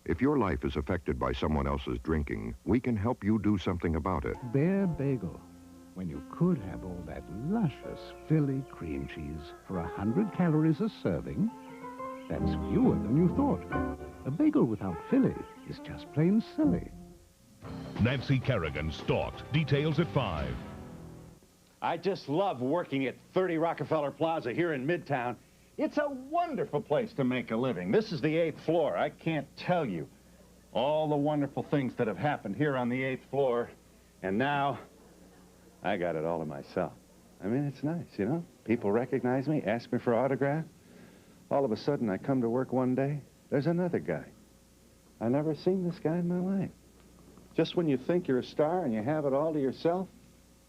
If your life is affected by someone else's drinking, we can help you do something about it. Bare bagel, when you could have all that luscious Philly cream cheese for 100 calories a serving. That's fewer than you thought. A bagel without Philly is just plain silly. Nancy Kerrigan stalked. Details at 5. I just love working at 30 Rockefeller Plaza here in Midtown. It's a wonderful place to make a living. This is the 8th floor. I can't tell you all the wonderful things that have happened here on the 8th floor. And now, I got it all to myself. I mean, it's nice, you know? People recognize me, ask me for autograph. All of a sudden, I come to work one day, there's another guy. I never seen this guy in my life. Just when you think you're a star and you have it all to yourself,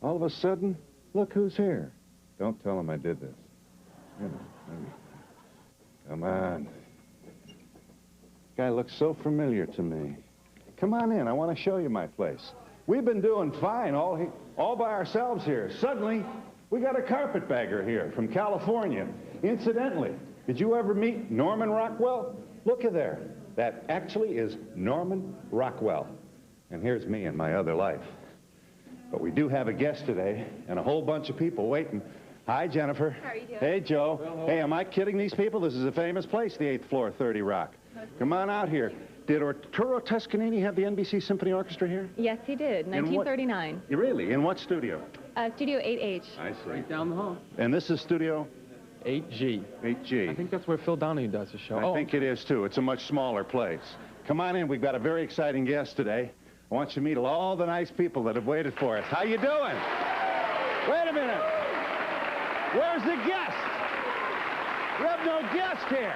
all of a sudden, look who's here. Don't tell him I did this. You know, come on. Guy looks so familiar to me. Come on in, I want to show you my place. We've been doing fine all by ourselves here. Suddenly, we got a carpetbagger here from California. Incidentally, did you ever meet Norman Rockwell? Look at there. That actually is Norman Rockwell. And here's me in my other life. But we do have a guest today and a whole bunch of people waiting. Hi, Jennifer. How are you doing? Hey, Joe. Hello. Hey, am I kidding these people? This is a famous place, the 8th floor, 30 Rock. Come on out here. Did Arturo Toscanini have the NBC Symphony Orchestra here? Yes, he did, 1939. Really? In what studio? Studio 8H. I see. Right down the hall. And this is Studio? 8G. 8G. I think that's where Phil Donahue does the show. I think it is, too. It's a much smaller place. Come on in. We've got a very exciting guest today. I want you to meet all the nice people that have waited for us. How you doing? Wait a minute. Where's the guest? We have no guest here.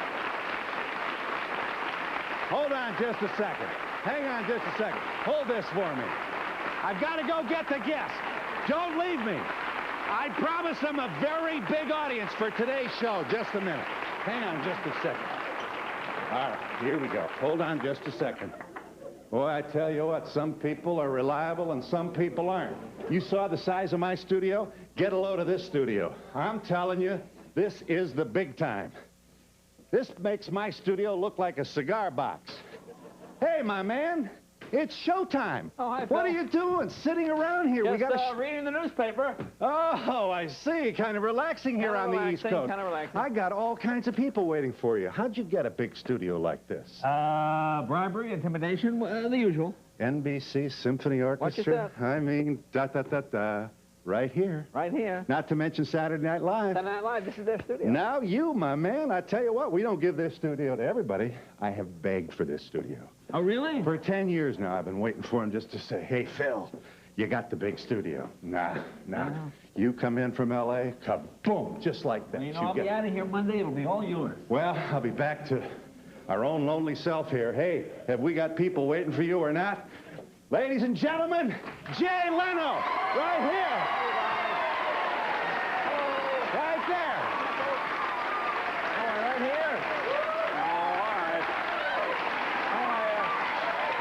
Hold on just a second. Hang on just a second. Hold this for me. I've got to go get the guest. Don't leave me. I promise them a very big audience for today's show. Just a minute. Hang on just a second. All right, here we go. Hold on just a second. Boy, I tell you what, some people are reliable and some people aren't. You saw the size of my studio? Get a load of this studio. I'm telling you, this is the big time. This makes my studio look like a cigar box. Hey, my man, it's showtime. Oh, hi, Phil. What are you doing sitting around here? Just, we got reading the newspaper. Oh, I see. Kind of relaxing here on the East Coast. Kind of relaxing. I got all kinds of people waiting for you. How'd you get a big studio like this? Bribery, intimidation, the usual. NBC Symphony Orchestra. What you I mean, da-da-da-da. Right here. Right here. Not to mention Saturday Night Live. Saturday Night Live, this is their studio. Now you, my man, I tell you what, we don't give this studio to everybody. I have begged for this studio. Oh, really? For 10 years now, I've been waiting for him just to say, hey, Phil, you got the big studio. Nah. You come in from L.A., kaboom, just like that. You know, I'll be out of here Monday. It'll be all yours. Well, I'll be back to our own lonely self here. Hey, have we got people waiting for you or not? Ladies and gentlemen, Jay Leno, right here. Right there. Oh, right here. Oh, all right. How are you?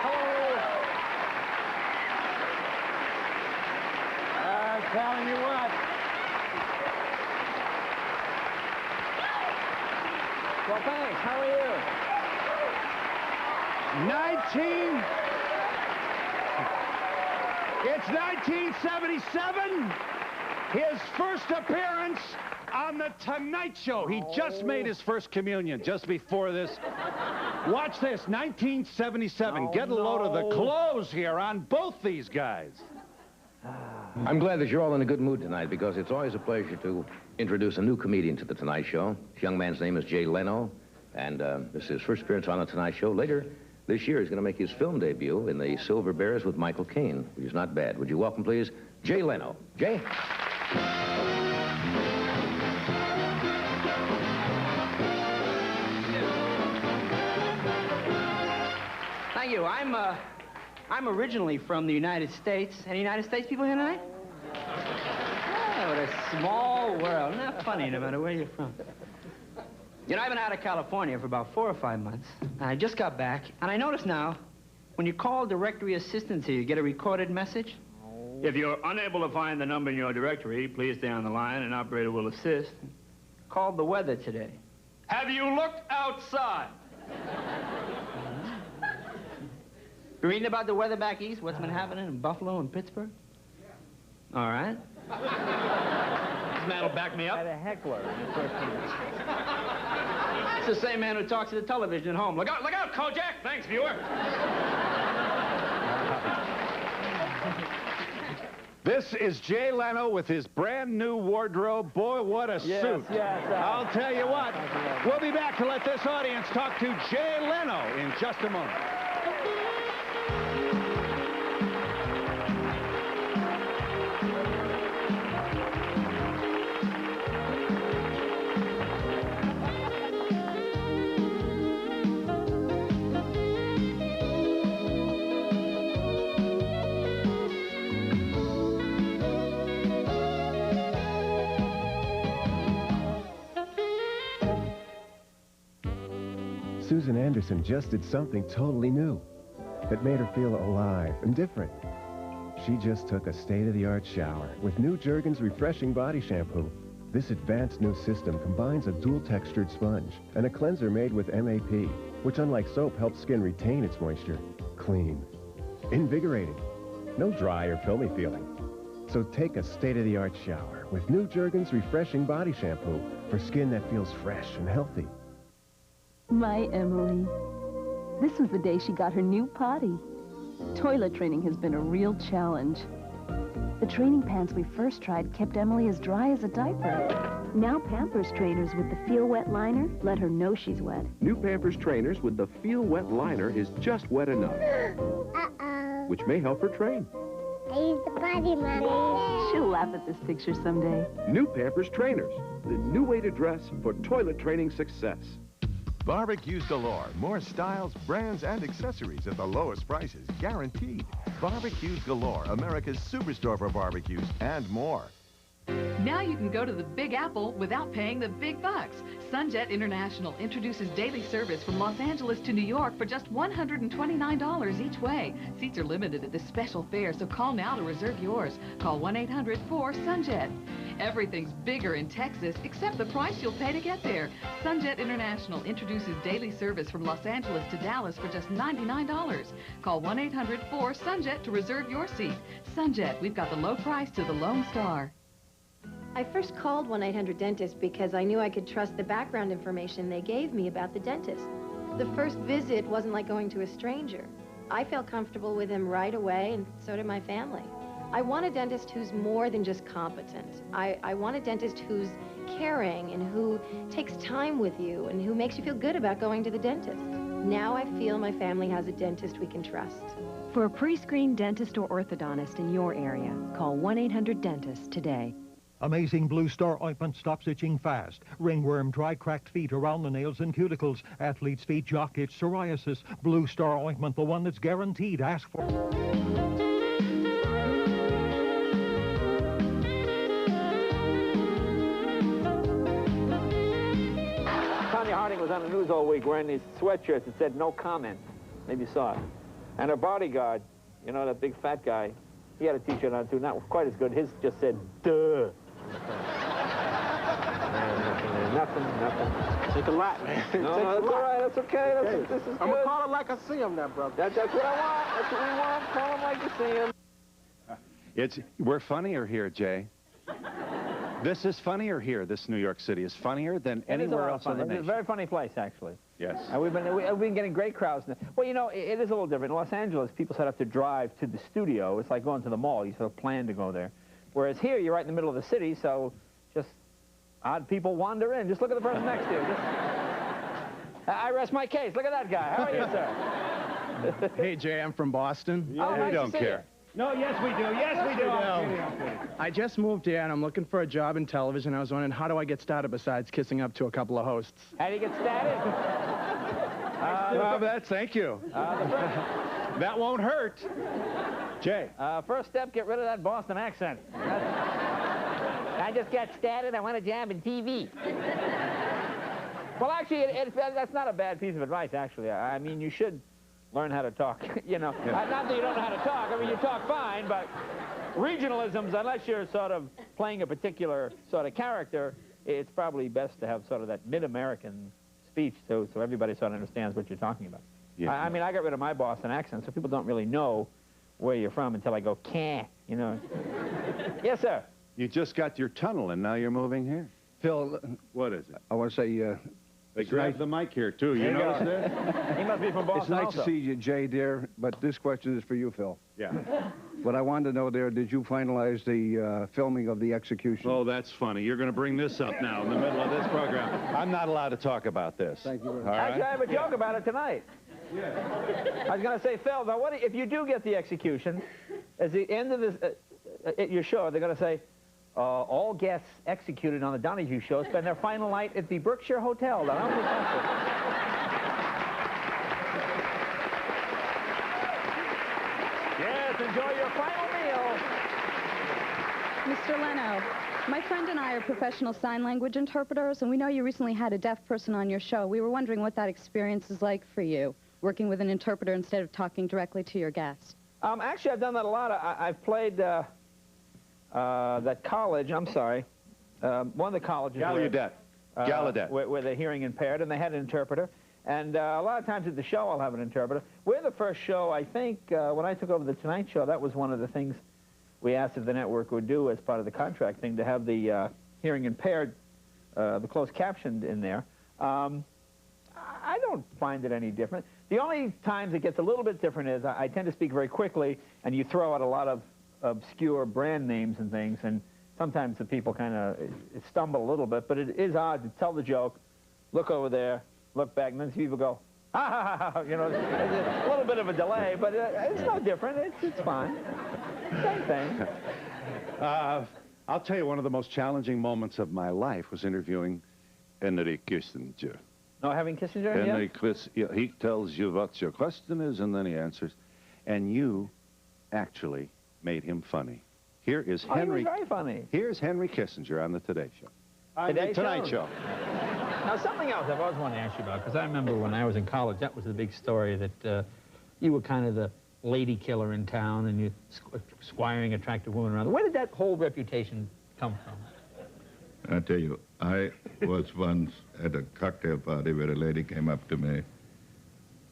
Hello. I'm telling you what. Well, thanks. How are you? It's 1977, his first appearance on The Tonight Show. He just made his first communion just before this. Watch this, 1977. Get a load of the clothes here on both these guys. I'm glad that you're all in a good mood tonight because it's always a pleasure to introduce a new comedian to The Tonight Show. This young man's name is Jay Leno, and this is his first appearance on The Tonight Show. Later this year, he's going to make his film debut in The Silver Bears with Michael Caine, which is not bad. Would you welcome, please, Jay Leno. Jay? Thank you. I'm originally from the United States. Any United States people here tonight? Oh, what a small world. Isn't that funny, no matter where you're from? You know, I've been out of California for about 4 or 5 months. I just got back, and I notice now, when you call directory assistance here, you get a recorded message. If you're unable to find the number in your directory, please stay on the line, and operator will assist. Called the weather today. Have you looked outside? You reading about the weather back east? What's been happening in Buffalo and Pittsburgh? All right. This man will back me up. Had a heckler in the first minute. It's the same man who talks to the television at home. Look out, Kojak! Thanks, viewer. This is Jay Leno with his brand new wardrobe. Boy, what a suit. Yes, I'll tell you what, we'll be back to let this audience talk to Jay Leno in just a moment. Susan Anderson just did something totally new that made her feel alive and different. She just took a state-of-the-art shower with new Jergens refreshing body shampoo. This advanced new system combines a dual-textured sponge and a cleanser made with MAP, which unlike soap helps skin retain its moisture. Clean, invigorating, no dry or filmy feeling. So take a state-of-the-art shower with new Jergens refreshing body shampoo for skin that feels fresh and healthy. My Emily. This was the day she got her new potty. Toilet training has been a real challenge. The training pants we first tried kept Emily as dry as a diaper. Now Pampers trainers with the Feel Wet liner let her know she's wet. New Pampers trainers with the Feel Wet liner is just wet enough. Uh-oh. Which may help her train. I used the potty, Mommy. She'll laugh at this picture someday. New Pampers trainers, the new way to dress for toilet training success. Barbecues galore. More styles, brands, and accessories at the lowest prices, guaranteed. Barbecues galore, America's superstore for barbecues and more. Now you can go to the Big Apple without paying the big bucks. Sunjet International introduces daily service from Los Angeles to New York for just $129 each way. Seats are limited at this special fare, so call now to reserve yours. Call 1-800-4-SUNJET. Everything's bigger in Texas, except the price you'll pay to get there. Sunjet International introduces daily service from Los Angeles to Dallas for just $99. Call 1-800-4-SUNJET to reserve your seat. Sunjet, we've got the low price to the Lone Star. I first called 1-800-DENTIST because I knew I could trust the background information they gave me about the dentist. The first visit wasn't like going to a stranger. I felt comfortable with him right away, and so did my family. I want a dentist who's more than just competent. I want a dentist who's caring and who takes time with you and who makes you feel good about going to the dentist. Now I feel my family has a dentist we can trust. For a pre-screened dentist or orthodontist in your area, call 1-800-DENTIST today. Amazing Blue Star ointment stops itching fast. Ringworm, dry, cracked feet, around the nails and cuticles. Athlete's feet, jock itch, psoriasis. Blue Star ointment, the one that's guaranteed. Ask for. Tanya Harding was on the news all week wearing these sweatshirts that said no comment. Maybe you saw it. And her bodyguard, you know, that big fat guy, he had a t-shirt on too, not quite as good. His just said, duh. Nothing. Take a lot, man. No, that's all right. That's okay. This is good. I'm going to call it like I see him now, brother. That's what I want. That's what we want. Call him like you see him. We're funnier here, Jay. This is funnier here. This New York City is funnier than anywhere else in the nation. It's a very funny place, actually. Yes. We've been getting great crowds. Well, you know, it is a little different. In Los Angeles, people sort of have to drive to the studio. It's like going to the mall. You sort of plan to go there. Whereas here, you're right in the middle of the city, so just odd people wander in. Just look at the person next to you. I rest my case. Look at that guy. How are you, sir? Hey, Jay, I'm from Boston. Yeah, we don't care. No, yes, we do. Yes, we do. I just moved here, and I'm looking for a job in television. I was wondering, how do I get started besides kissing up to a couple of hosts? How do you get started? Thank you. That won't hurt. Jay. First step, get rid of that Boston accent. I just got started. I want a job in TV. Well, actually, that's not a bad piece of advice, actually. I mean, you should learn how to talk, you know. Yeah. Not that you don't know how to talk. I mean, you talk fine, but regionalisms, unless you're sort of playing a particular sort of character, it's probably best to have sort of that mid-American speech so everybody sort of understands what you're talking about. Yeah. I mean, I got rid of my Boston accent, so people don't really know where you're from until I go, "Can't," you know. Yes, sir. You just got your tunnel, and now you're moving here. Phil, What is it? I want to say, They grabbed the mic here, too. You notice that? He must be from it's Boston nice also. to see you, Jay, dear, but this question is for you, Phil. Yeah. What I wanted to know there, did you finalize the filming of the execution? Oh, that's funny. You're going to bring this up now in the middle of this program. I'm not allowed to talk about this. Thank you very All much. right? Actually, I have a joke about it tonight. I was going to say, Phil, now what if you do get the execution, at the end of this, at your show, they're going to say, all guests executed on the Donahue show spend their final night at the Berkshire Hotel. Now, yes, enjoy your final meal. Mr. Leno, my friend and I are professional sign language interpreters, and we know you recently had a deaf person on your show. We were wondering what that experience is like for you, working with an interpreter instead of talking directly to your guest. Actually, I've done that a lot. I've played that college, I'm sorry, one of the colleges Gallaudet. where they're hearing impaired, and they had an interpreter. And a lot of times at the show, I'll have an interpreter. We're the first show, I think, when I took over the Tonight Show, that was one of the things we asked if the network would do as part of the contract thing, to have the hearing impaired, the closed captioned in there. I don't find it any different. The only times it gets a little bit different is I tend to speak very quickly, and you throw out a lot of obscure brand names and things, and sometimes the people kind of stumble a little bit, but it is odd to tell the joke, look over there, look back, and then people go, ha, ha, ha, ha, you know, there's a little bit of a delay, but it's no different. It's fine. Same thing. I'll tell you, one of the most challenging moments of my life was interviewing Henry Kissinger. No, having Kissinger? Henry Kissinger, he tells you what your question is, and then he answers. And you actually made him funny. Here is Henry. He was very funny. Here's Henry Kissinger on the Today Show. Tonight Show. Now, something else I've always wanted to ask you about, because I remember when I was in college, that was the big story, that you were kind of the lady killer in town, and you squiring attractive women around. Where did that whole reputation come from? I tell you, I was once at a cocktail party where a lady came up to me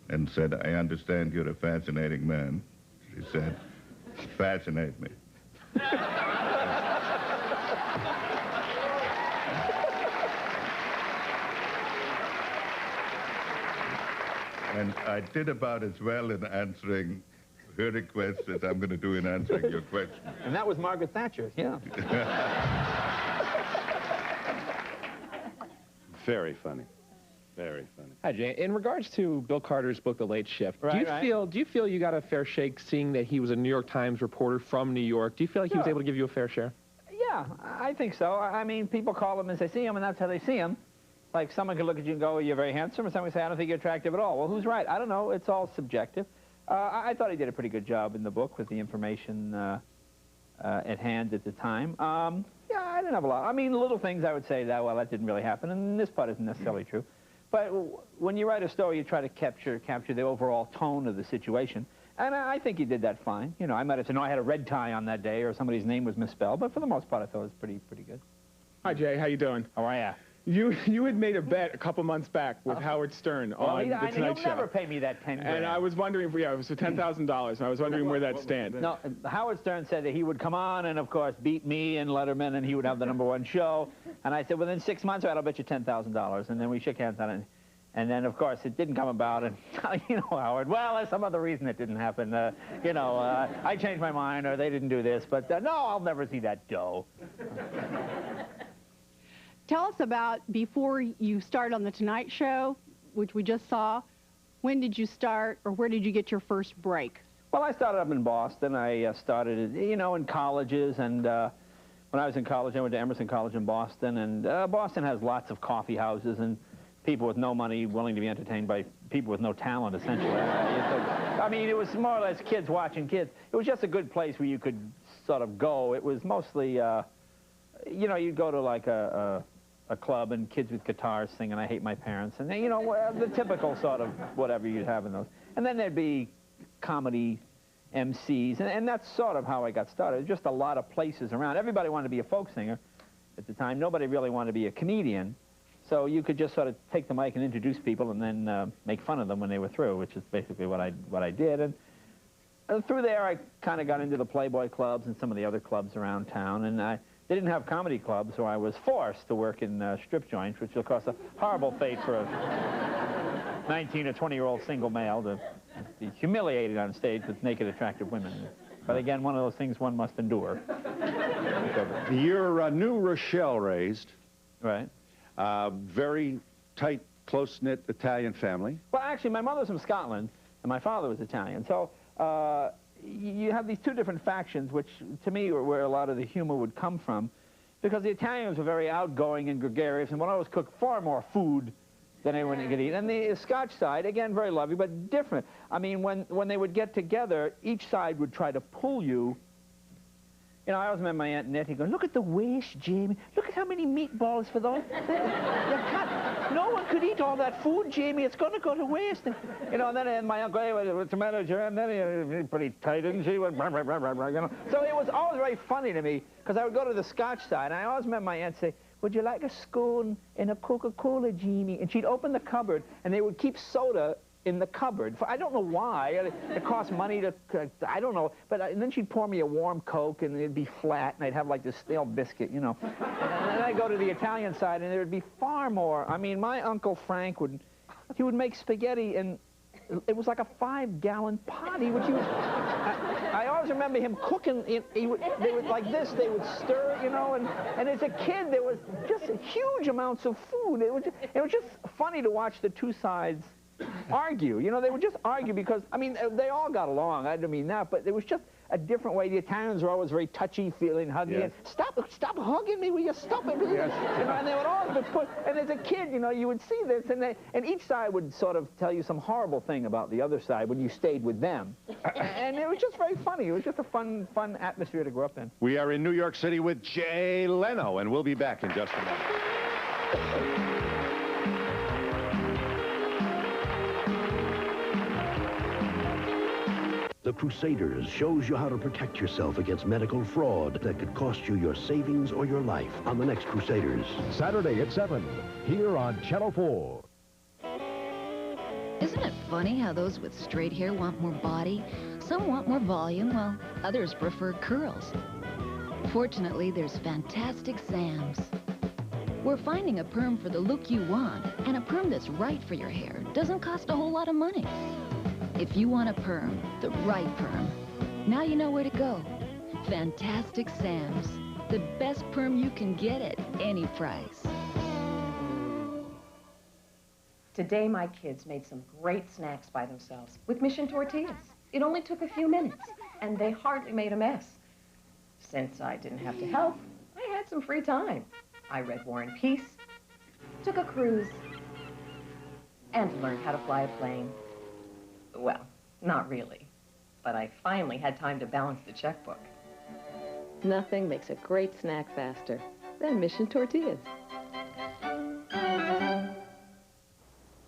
and said, "I understand you're a fascinating man." She said, "Fascinate me." And I did about as well in answering her request as I'm going to do in answering your question. And that was Margaret Thatcher, yeah. Very funny. Very funny. Hi, Jay. In regards to Bill Carter's book, The Late Shift, do you feel you got a fair shake seeing that he was a New York Times reporter from New York? Do you feel like he was able to give you a fair share? Yeah, I think so. I mean, people call him as they see him, and that's how they see him. Like, someone could look at you and go, you're very handsome, or someone would say, I don't think you're attractive at all. Well, who's right? I don't know. It's all subjective. I thought he did a pretty good job in the book with the information at hand at the time. Yeah, I didn't have a lot. I mean, little things I would say that, well, that didn't really happen, and this part isn't necessarily true. But when you write a story, you try to capture the overall tone of the situation. And I think he did that fine. You know, I might have said, no, I had a red tie on that day, or somebody's name was misspelled, but for the most part, I thought it was pretty good. Hi, Jay. How you doing? How are ya? You had made a bet a couple months back with Howard Stern on The Tonight Show. He'll never pay me that $10,000. And I was wondering, it was for $10,000, and I was wondering where that stands. No, Howard Stern said that he would come on and, of course, beat me and Letterman, and he would have the #1 show. And I said, within 6 months, I'll bet you $10,000. And then we shook hands on it. And then, of course, it didn't come about. And, you know, Howard, well, there's some other reason it didn't happen. You know, I changed my mind, or they didn't do this. But, no, I'll never see that dough. Tell us about, before you start on The Tonight Show, which we just saw, when did you start, or where did you get your first break? Well, I started up in Boston. I started, you know, in colleges. And when I was in college, I went to Emerson College in Boston. And Boston has lots of coffee houses and people with no money willing to be entertained by people with no talent, essentially. I mean, it was more or less kids watching kids. It was just a good place where you could sort of go. It was mostly, you know, you'd go to like a club and kids with guitars singing I Hate My Parents, and you know, the typical sort of whatever you'd have in those. And then there'd be comedy MCs, and that's sort of how I got started. Just a lot of places around. Everybody wanted to be a folk singer at the time. Nobody really wanted to be a comedian. So you could just sort of take the mic and introduce people and then make fun of them when they were through, which is basically what I did. And through there, I kind of got into the Playboy clubs and some of the other clubs around town. And they didn't have comedy clubs, so I was forced to work in strip joints, which of course a horrible fate for a 19 or 20-year-old single male to be humiliated on stage with naked, attractive women. But again, one of those things one must endure. You're New Rochelle raised. Right. Very tight, close-knit Italian family. Well, actually, my mother's from Scotland, and my father was Italian. So you have these two different factions, which, to me, are where a lot of the humor would come from, because the Italians were very outgoing and gregarious, and would always cook far more food than anyone could eat. And the Scotch side, again, very lovely, but different. I mean, when they would get together, each side would try to pull you. You know, I always remember my Aunt Nettie going, "Look at the waste, Jamie. Look at how many meatballs for those. No one could eat all that food, Jamie. It's going to go to waste." And, you know, and then my uncle, "Hey, what's the matter, Jerry?" And then he's pretty tight, isn't she? Went, rah, rah, rah, rah, rah, you know. So it was always very funny to me, because I would go to the Scotch side, and I always remember my aunt say, "Would you like a scone and a Coca-Cola, Jamie?" And she'd open the cupboard, and they would keep soda in the cupboard. I don't know why. It cost money to, I don't know. But and then she'd pour me a warm Coke, and it'd be flat, and I'd have like this stale biscuit, you know. And then I'd go to the Italian side, and there would be far more. I mean, my Uncle Frank would make spaghetti, and it was like a 5-gallon pot. He would use. I always remember him cooking. They would like this. They would stir, you know. And as a kid, there was just huge amounts of food. It was just funny to watch the two sides argue. You know, they would just argue because, I mean, they all got along. I don't mean that, but it was just a different way. The Italians were always very touchy-feeling, hugging. Yes. Stop hugging me, will you stop it? Yes. You know, and they would always be put, and as a kid, you know, you would see this, and each side would sort of tell you some horrible thing about the other side when you stayed with them. And it was just very funny. It was just a fun atmosphere to grow up in. We are in New York City with Jay Leno, and we'll be back in just a moment. The Crusaders shows you how to protect yourself against medical fraud that could cost you your savings or your life on the next Crusaders. Saturday at 7, here on Channel 4. Isn't it funny how those with straight hair want more body? Some want more volume, while others prefer curls. Fortunately, there's Fantastic Sam's. We're finding a perm for the look you want, and a perm that's right for your hair doesn't cost a whole lot of money. If you want a perm, the right perm, now you know where to go. Fantastic Sam's, the best perm you can get at any price. Today, my kids made some great snacks by themselves with Mission tortillas. It only took a few minutes, and they hardly made a mess. Since I didn't have to help, I had some free time. I read War and Peace, took a cruise, and learned how to fly a plane. Well, not really, but I finally had time to balance the checkbook. Nothing makes a great snack faster than Mission tortillas.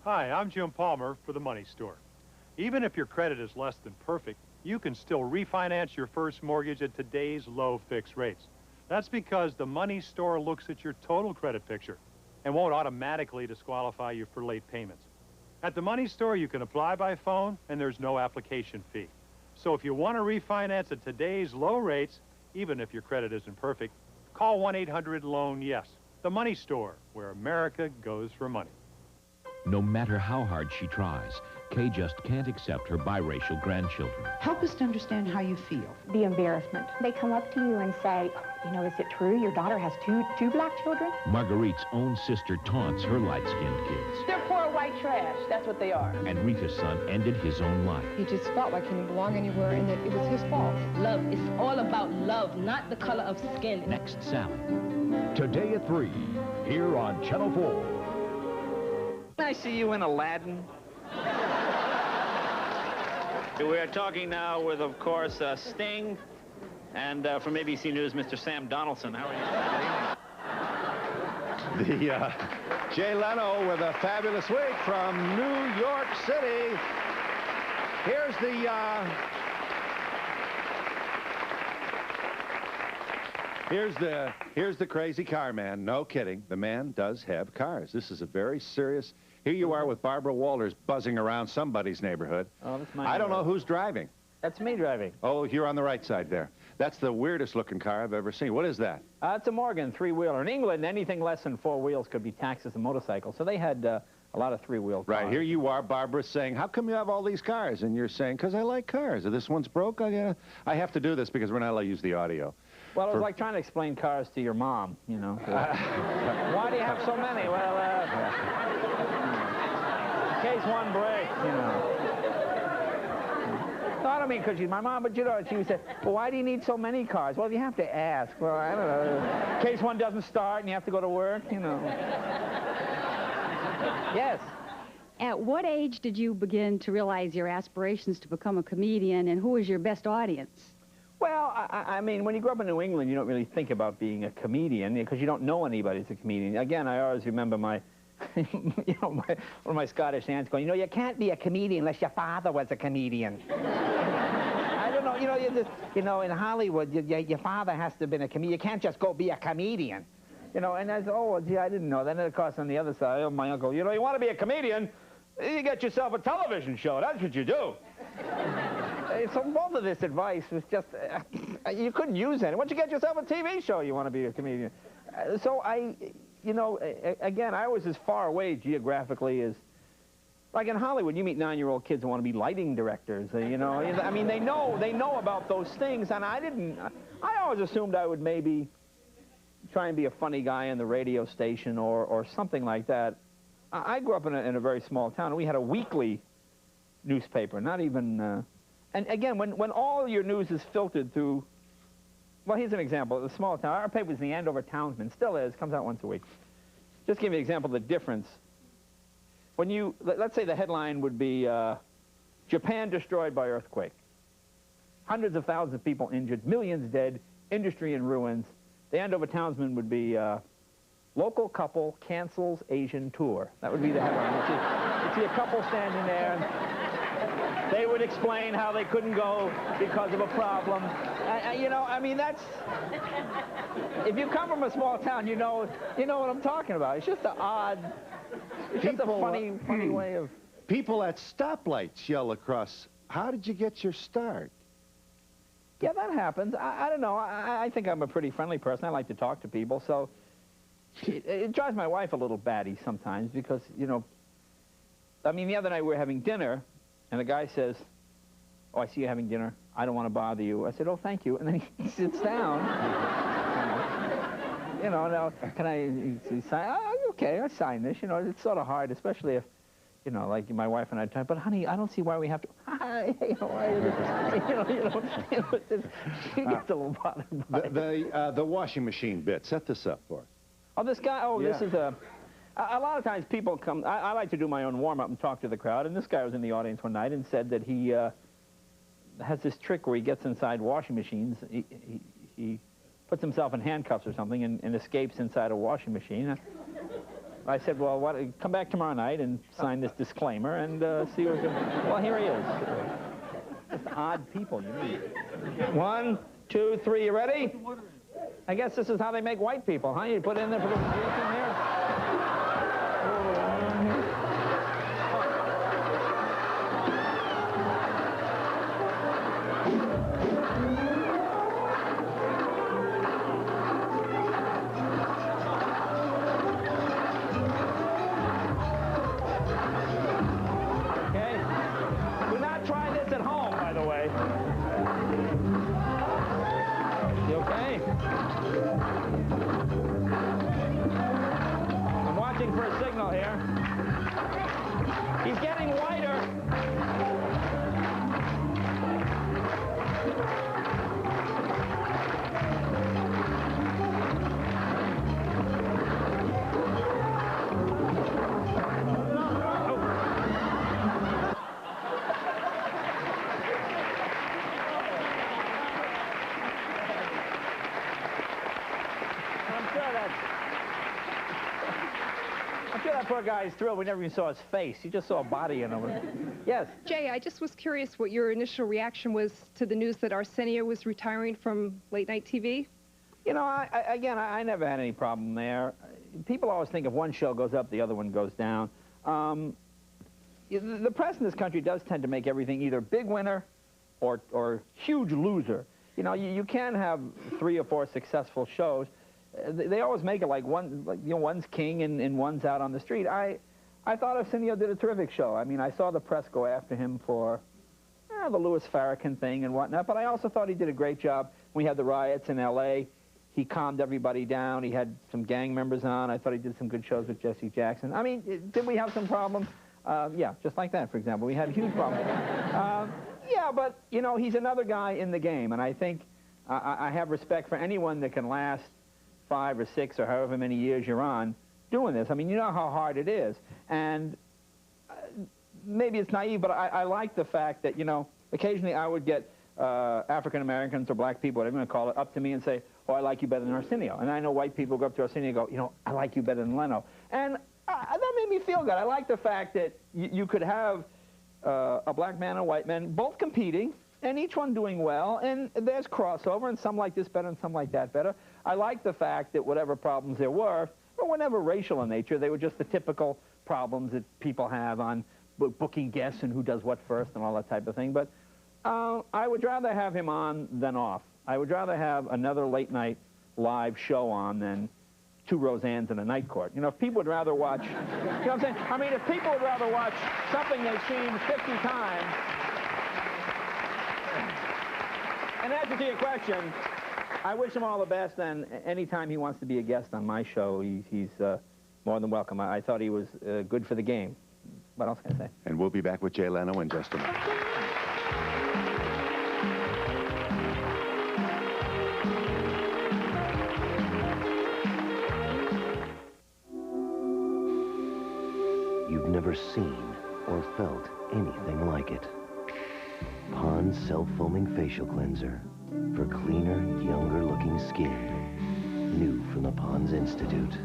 Hi, I'm Jim Palmer for The Money Store. Even if your credit is less than perfect, you can still refinance your first mortgage at today's low fixed rates. That's because The Money Store looks at your total credit picture and won't automatically disqualify you for late payments. At The Money Store, you can apply by phone, and there's no application fee. So if you want to refinance at today's low rates, even if your credit isn't perfect, call 1-800-LOAN-YES. The Money Store, where America goes for money. No matter how hard she tries, Kay just can't accept her biracial grandchildren. Help us to understand how you feel. The embarrassment. They come up to you and say, you know, is it true your daughter has two black children? Marguerite's own sister taunts her light-skinned kids. They're poor white trash. That's what they are. And Rita's son ended his own life. He just felt like he didn't belong anywhere and that it was his fault. Love is all about love, not the color of skin. Next Sally. Today at 3, here on Channel 4. Can I see you in Aladdin? We're talking now with, of course, Sting, and from ABC News, Mr. Sam Donaldson. How are you? Jay Leno with a fabulous week from New York City. Here's Here's the crazy car man. No kidding. The man does have cars. This is a very serious... Here you are with Barbara Walters buzzing around somebody's neighborhood. Oh, that's my I don't know who's driving. That's me driving. Oh, you're on the right side there. That's the weirdest looking car I've ever seen. What is that? It's a Morgan three-wheeler. In England, anything less than 4 wheels could be taxed as a motorcycle. So they had a lot of three-wheel cars. Right, here you are, Barbara, saying, how come you have all these cars? And you're saying, because I like cars. If this one's broke, I have to do this because we're not allowed to use the audio. Well, it was like trying to explain cars to your mom, you know. Why do you have so many? Well, in case one breaks, you know. No, I don't mean because she's my mom, but you know, she would say, well, why do you need so many cars? Well, you have to ask. Well, I don't know. In case one doesn't start and you have to go to work, you know. Yes. At what age did you begin to realize your aspirations to become a comedian, and who was your best audience? Well, I mean, when you grow up in New England, you don't really think about being a comedian because you don't know anybody that's a comedian. Again, I always remember my, one of my Scottish aunts going, you can't be a comedian unless your father was a comedian. I don't know, in Hollywood, your father has to have been a comedian. You can't just go be a comedian. And I said, oh, gee, I didn't know that. And then, of course, on the other side, my uncle, you want to be a comedian? You get yourself a television show. That's what you do. So both of this advice was just, you couldn't use it. Once you get yourself a TV show, you want to be a comedian. So again, I was as far away geographically as, like in Hollywood, you meet 9-year-old kids who want to be lighting directors, I mean, they know about those things, and I always assumed I would maybe try and be a funny guy on the radio station or something like that. I grew up in a very small town, and we had a weekly newspaper, not even... and again, when all your news is filtered through... Well, here's an example. The small town, our paper was the Andover Townsman, still is, comes out once a week. Just give you an example of the difference. When you... Let's say the headline would be, Japan destroyed by earthquake. Hundreds of thousands of people injured, millions dead, industry in ruins. The Andover Townsman would be... local couple cancels Asian tour. That would be the headline. You'd see a couple standing there, and they would explain how they couldn't go because of a problem. I mean, that's... If you come from a small town, you know what I'm talking about. It's just an odd... It's just a funny way of... People at stoplights yell across, how did you get your start? Yeah, that happens. I don't know. I think I'm a pretty friendly person. I like to talk to people, so... It drives my wife a little batty sometimes because, I mean, the other night we were having dinner, and the guy says, oh, I see you having dinner. I don't want to bother you. I said, oh, thank you. And then he sits down. Now, can I sign? Oh, okay, I sign this. It's sort of hard, especially if, like my wife and I talk, but honey, I don't see why we have to. She gets a little bothered by it. The washing machine bit. Set this up for us. Oh, this guy, This is a lot of times people come, I like to do my own warm-up and talk to the crowd, and this guy was in the audience one night and said that he has this trick where he gets inside washing machines, he puts himself in handcuffs or something and escapes inside a washing machine. I said, well, come back tomorrow night and sign this disclaimer and see what... Well, here he is. Just odd people, you mean. 1, 2, 3, you ready? I guess this is how they make white people, huh? You put in there for the juice in here. Okay. Do not try this at home, by the way. You okay? I'm watching for a signal here. He's getting whiter. That poor guy is thrilled. We never even saw his face. He just saw a body in him. Yes? Jay, I just was curious what your initial reaction was to the news that Arsenio was retiring from late-night TV. You know, I never had any problem there. People always think if one show goes up, the other one goes down. The press in this country does tend to make everything either big winner or huge loser. You know, you can have 3 or 4 successful shows. They always make it like one's king and one's out on the street. I thought Arsenio did a terrific show. I mean, I saw the press go after him for the Louis Farrakhan thing and whatnot, but I also thought he did a great job. When we had the riots in L.A., he calmed everybody down. He had some gang members on. I thought he did some good shows with Jesse Jackson. I mean, did we have some problems? Yeah, just like that, for example. We had huge problems. Yeah, but, you know, he's another guy in the game, and I think I have respect for anyone that can last 5 or 6 or however many years you're on doing this. I mean, you know how hard it is. And maybe it's naive, but I like the fact that, you know, occasionally I would get African Americans or black people, whatever you want to call it, up to me and say, oh, I like you better than Arsenio. And I know white people go up to Arsenio and go, you know, I like you better than Leno. And that made me feel good. I like the fact that you could have a black man and a white man both competing and each one doing well, and there's crossover, and some like this better and some like that better. I like the fact that whatever problems there were never racial in nature. They were just the typical problems that people have on booking guests and who does what first and all that type of thing. But I would rather have him on than off. I would rather have another late-night live show on than 2 Roseannes and a night court. You know, if people would rather watch, you know what I'm saying? I mean, if people would rather watch something they've seen 50 times, and answer to your question, I wish him all the best, and anytime he wants to be a guest on my show, he's more than welcome. I thought he was good for the game. What else can I say? And we'll be back with Jay Leno in just a moment. You've never seen or felt anything like it. Pond's self-foaming facial cleanser for cleaner, younger-looking skin. New from the Pond's Institute.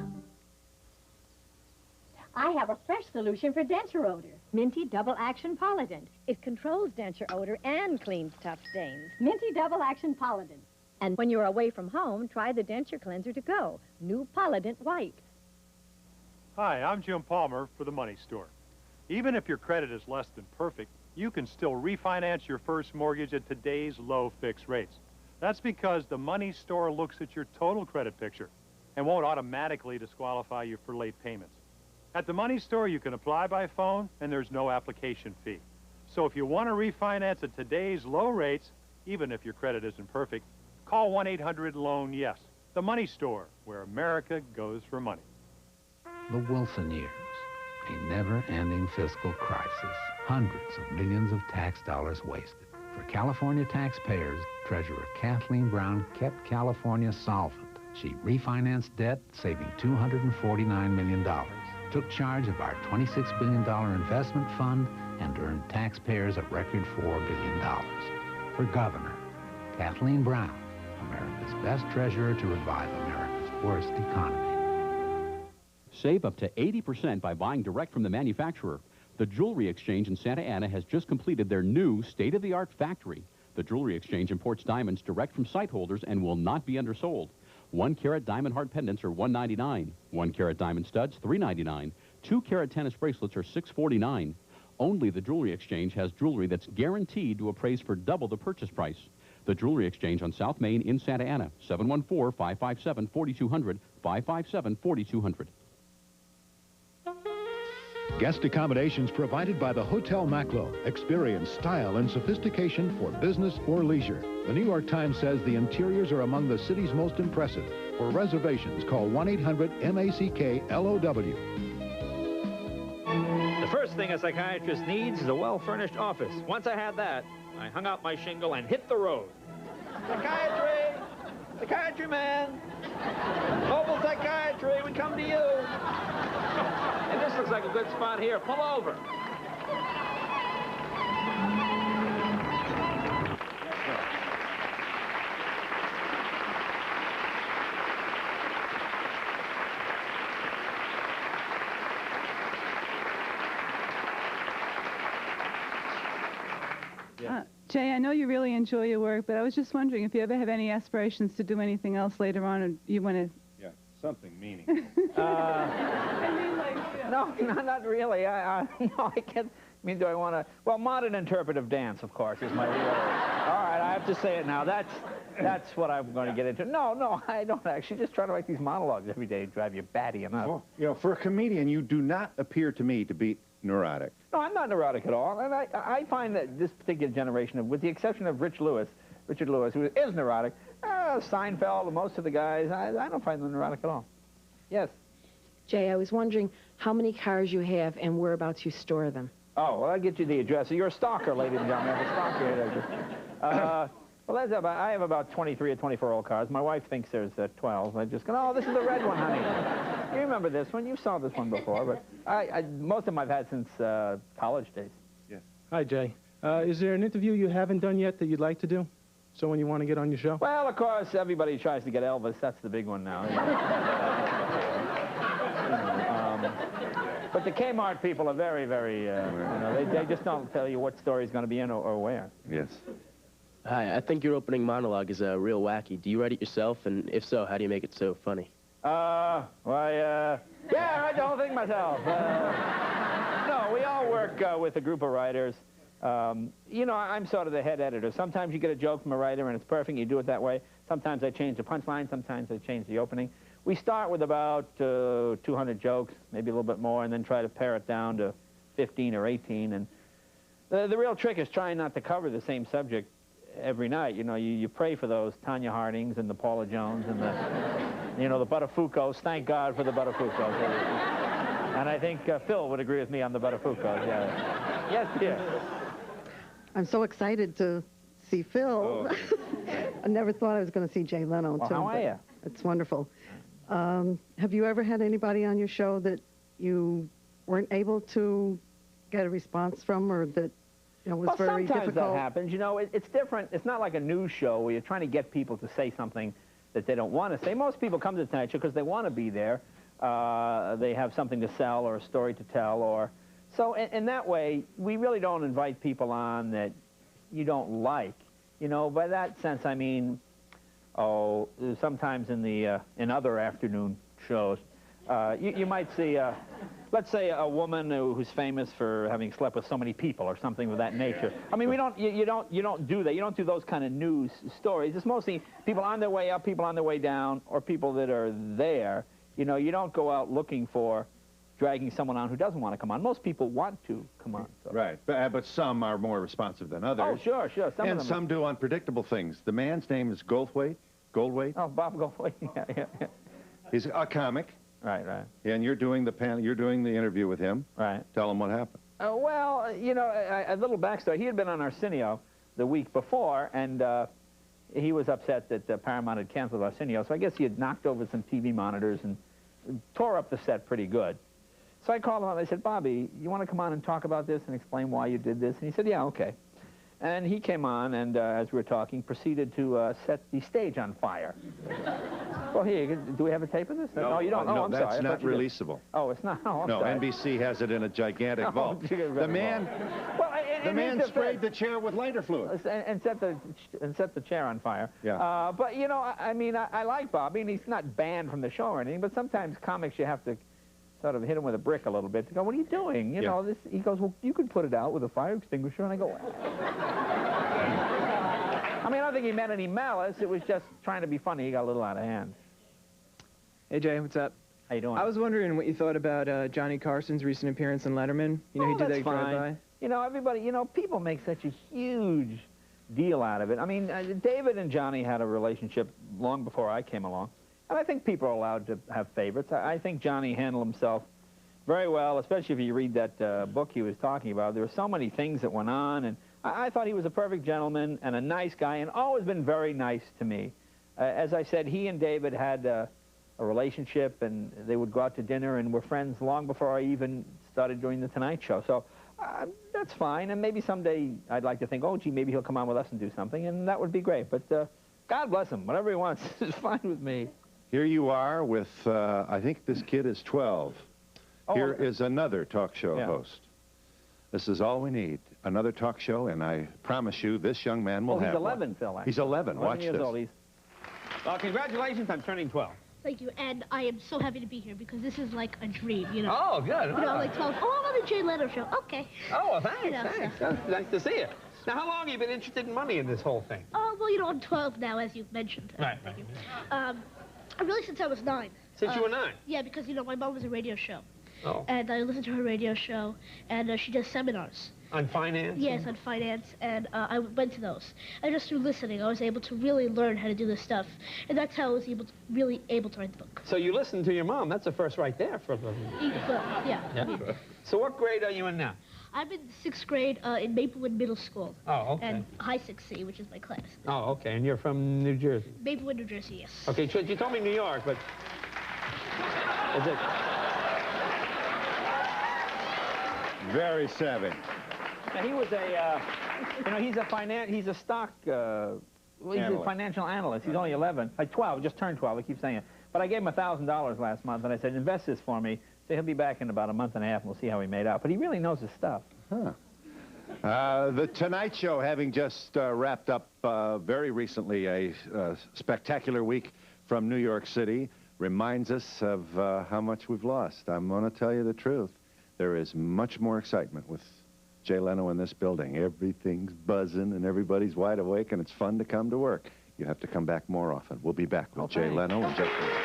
I have a fresh solution for denture odor. Minty Double Action Polident. It controls denture odor and cleans tough stains. Minty Double Action Polident. And when you're away from home, try the denture cleanser to go. New Polident White. Hi, I'm Jim Palmer for the Money Store. Even if your credit is less than perfect, you can still refinance your first mortgage at today's low fixed rates. That's because the Money Store looks at your total credit picture and won't automatically disqualify you for late payments. At the Money Store, you can apply by phone, and there's no application fee. So if you want to refinance at today's low rates, even if your credit isn't perfect, call 1-800-LOAN-YES. The Money Store, where America goes for money. The Wilson years, a never-ending fiscal crisis. Hundreds of millions of tax dollars wasted. For California taxpayers, Treasurer Kathleen Brown kept California solvent. She refinanced debt, saving $249 million. Took charge of our $26 billion investment fund and earned taxpayers a record $4 billion. For Governor, Kathleen Brown, America's best treasurer to revive America's worst economy. Save up to 80% by buying direct from the manufacturer. The Jewelry Exchange in Santa Ana has just completed their new state-of-the-art factory. The Jewelry Exchange imports diamonds direct from site holders and will not be undersold. 1-carat diamond heart pendants are $199. 1-carat diamond studs, $399. 2-carat tennis bracelets are $649. Only the Jewelry Exchange has jewelry that's guaranteed to appraise for double the purchase price. The Jewelry Exchange on South Main in Santa Ana, 714-557-4200, 557-4200. Guest accommodations provided by the Hotel Maclo. Experience style and sophistication for business or leisure. The New York Times says the interiors are among the city's most impressive. For reservations, call 1-800-MACK-LOW. The first thing a psychiatrist needs is a well-furnished office. Once I had that, I hung out my shingle and hit the road. Psychiatry! Psychiatry man! Mobile psychiatry, we come to you. And this looks like a good spot here. Pull over. Jay, I know you really enjoy your work, but I was just wondering if you ever have any aspirations to do anything else later on, or you want to... Yeah, something meaningful. No, not really. No, I can't. I mean, do I want to? Well, modern interpretive dance, of course, is my real. All right, I have to say it now. That's what I'm going to get into. No, I don't actually. Just try to write these monologues every day drive you batty enough. Well, you know, for a comedian, you do not appear to me to be neurotic. No, I'm not neurotic at all. And I find that this particular generation, with the exception of Richard Lewis, who is neurotic, Seinfeld, most of the guys, I don't find them neurotic at all. Yes. Jay, I was wondering how many cars you have and whereabouts you store them. Oh, well, I'll get you the address. You're a stalker, ladies and gentlemen. I'm a stalker. Well, I have about 23 or 24 old cars. My wife thinks there's 12. I just go, oh, this is the red one, honey. You remember this one? You saw this one before, but most of them I've had since college days. Yes. Hi, Jay. Is there an interview you haven't done yet that you'd like to do? Someone you want to get on your show? Well, of course, everybody tries to get Elvis. That's the big one now. But the Kmart people are very, very, you know, they just don't tell you what story's going to be in or where. Yes. Hi, I think your opening monologue is real wacky. Do you write it yourself? And if so, how do you make it so funny? Yeah, I write the whole thing myself. No, we all work with a group of writers. You know, I'm sort of the head editor. Sometimes you get a joke from a writer and it's perfect, you do it that way. Sometimes I change the punchline, sometimes I change the opening. We start with about 200 jokes, maybe a little bit more, and then try to pare it down to 15 or 18. And the real trick is trying not to cover the same subject every night. You know, you pray for those Tanya Hardings and the Paula Jones and the, you know, the Buttafuoco's. Thank God for the Buttafuoco's. And I think Phil would agree with me on the Buttafuoco's. Yeah. Yes, dear. I'm so excited to see Phil. Oh. I never thought I was going to see Jay Leno, Well, too. how are you? It's wonderful. Have you ever had anybody on your show that you weren't able to get a response from, or that, you know, was very difficult? Sometimes that happens. You know, it's different. It's not like a news show where you're trying to get people to say something that they don't want to say. Most people come to the Tonight Show because they want to be there. They have something to sell or a story to tell, or so in that way, we really don't invite people on that you don't like. You know, by that sense, I mean, sometimes in other afternoon shows, you might see, let's say, a woman who's famous for having slept with so many people or something of that nature. I mean, you don't do that. You don't do those kind of news stories. It's mostly people on their way up, people on their way down, or people that are there. You know, you don't go out looking for dragging someone on who doesn't want to come on. Most people want to come on. So. Right, but some are more responsive than others. Oh, sure. And some do unpredictable things. The man's name is Goldthwait. Oh, Bob Goldthwait. Yeah. He's a comic. Right. And you're doing the panel. You're doing the interview with him. Right. Tell him what happened. Well, you know, a little backstory. He had been on Arsenio the week before, and he was upset that Paramount had canceled Arsenio. So I guess he had knocked over some TV monitors and tore up the set pretty good. So I called him up and I said, Bobby, you want to come on and talk about this and explain why you did this? And he said, yeah, okay. And he came on and, as we were talking, proceeded to set the stage on fire. Well, here, do we have a tape of this? No, you don't? No, I'm that's sorry. not releasable. Oh, it's not? Oh, I'm no, sorry. NBC has it in a gigantic vault. The man sprayed the chair with lighter fluid. And set the chair on fire. Yeah. But, you know, I mean, I like Bobby, and he's not banned from the show or anything, but sometimes comics you have to sort of hit him with a brick a little bit to go, what are you doing? You know, he goes, well, you could put it out with a fire extinguisher. And I go, I mean, I don't think he meant any malice. It was just trying to be funny. He got a little out of hand. Hey, Jay, what's up? How you doing? I was wondering what you thought about Johnny Carson's recent appearance in Letterman. You know, he did that drive-by. You know, everybody, you know, people make such a huge deal out of it. I mean, David and Johnny had a relationship long before I came along. And I think people are allowed to have favorites. I think Johnny handled himself very well, especially if you read that book he was talking about. There were so many things that went on, and I thought he was a perfect gentleman and a nice guy and always been very nice to me. As I said, he and David had a relationship, and they would go out to dinner and were friends long before I even started doing The Tonight Show. So that's fine, and maybe someday I'd like to think, oh, gee, maybe he'll come on with us and do something, and that would be great. But God bless him. Whatever he wants is fine with me. Here you are with, I think this kid is 12. Oh, Here is another talk show host. This is all we need. another talk show, and I promise you this young man will have he's 11, one. Phil, actually. He's 11. Watch years this. old. Well, congratulations on turning 12. Thank you, and I am so happy to be here because this is like a dream, you know. Oh, good. You know, like 12. Oh, I'm on the Jay Leno show. Okay. Oh, well, thanks, You know, thanks. so- That's nice to see you. Now, how long have you been interested in money in this whole thing? Oh, well, you know, I'm 12 now, as you've mentioned. Right. Really since I was 9. Since you were 9? Yeah, because, you know, my mom was a radio show. Oh. And I listened to her radio show, and she does seminars. On finance? Yes, on finance, and I went to those. And just through listening, I was able to really learn how to do this stuff. And that's how I was really able to write the book. So you listened to your mom. That's a first right there. Well, yeah. So what grade are you in now? I'm in 6th grade in Maplewood Middle School. Oh, okay. And High 6C, which is my class. Oh, okay. And you're from New Jersey? Maplewood, New Jersey, yes. Okay, you told me New York, but... Is it... Very savvy. Now, he was a, you know, he's a stock, well, he's a financial analyst. He's only 11, 12, just turned 12, I keep saying it. But I gave him $1,000 last month, and I said, invest this for me. So he'll be back in about a month and a half, and we'll see how he made out. But he really knows his stuff. Huh. The Tonight Show, having just wrapped up very recently a spectacular week from New York City, reminds us of how much we've lost. I'm going to tell you the truth. There is much more excitement with Jay Leno in this building. Everything's buzzing, and everybody's wide awake, and it's fun to come to work. You have to come back more often. We'll be back with Jay Leno in just a minute.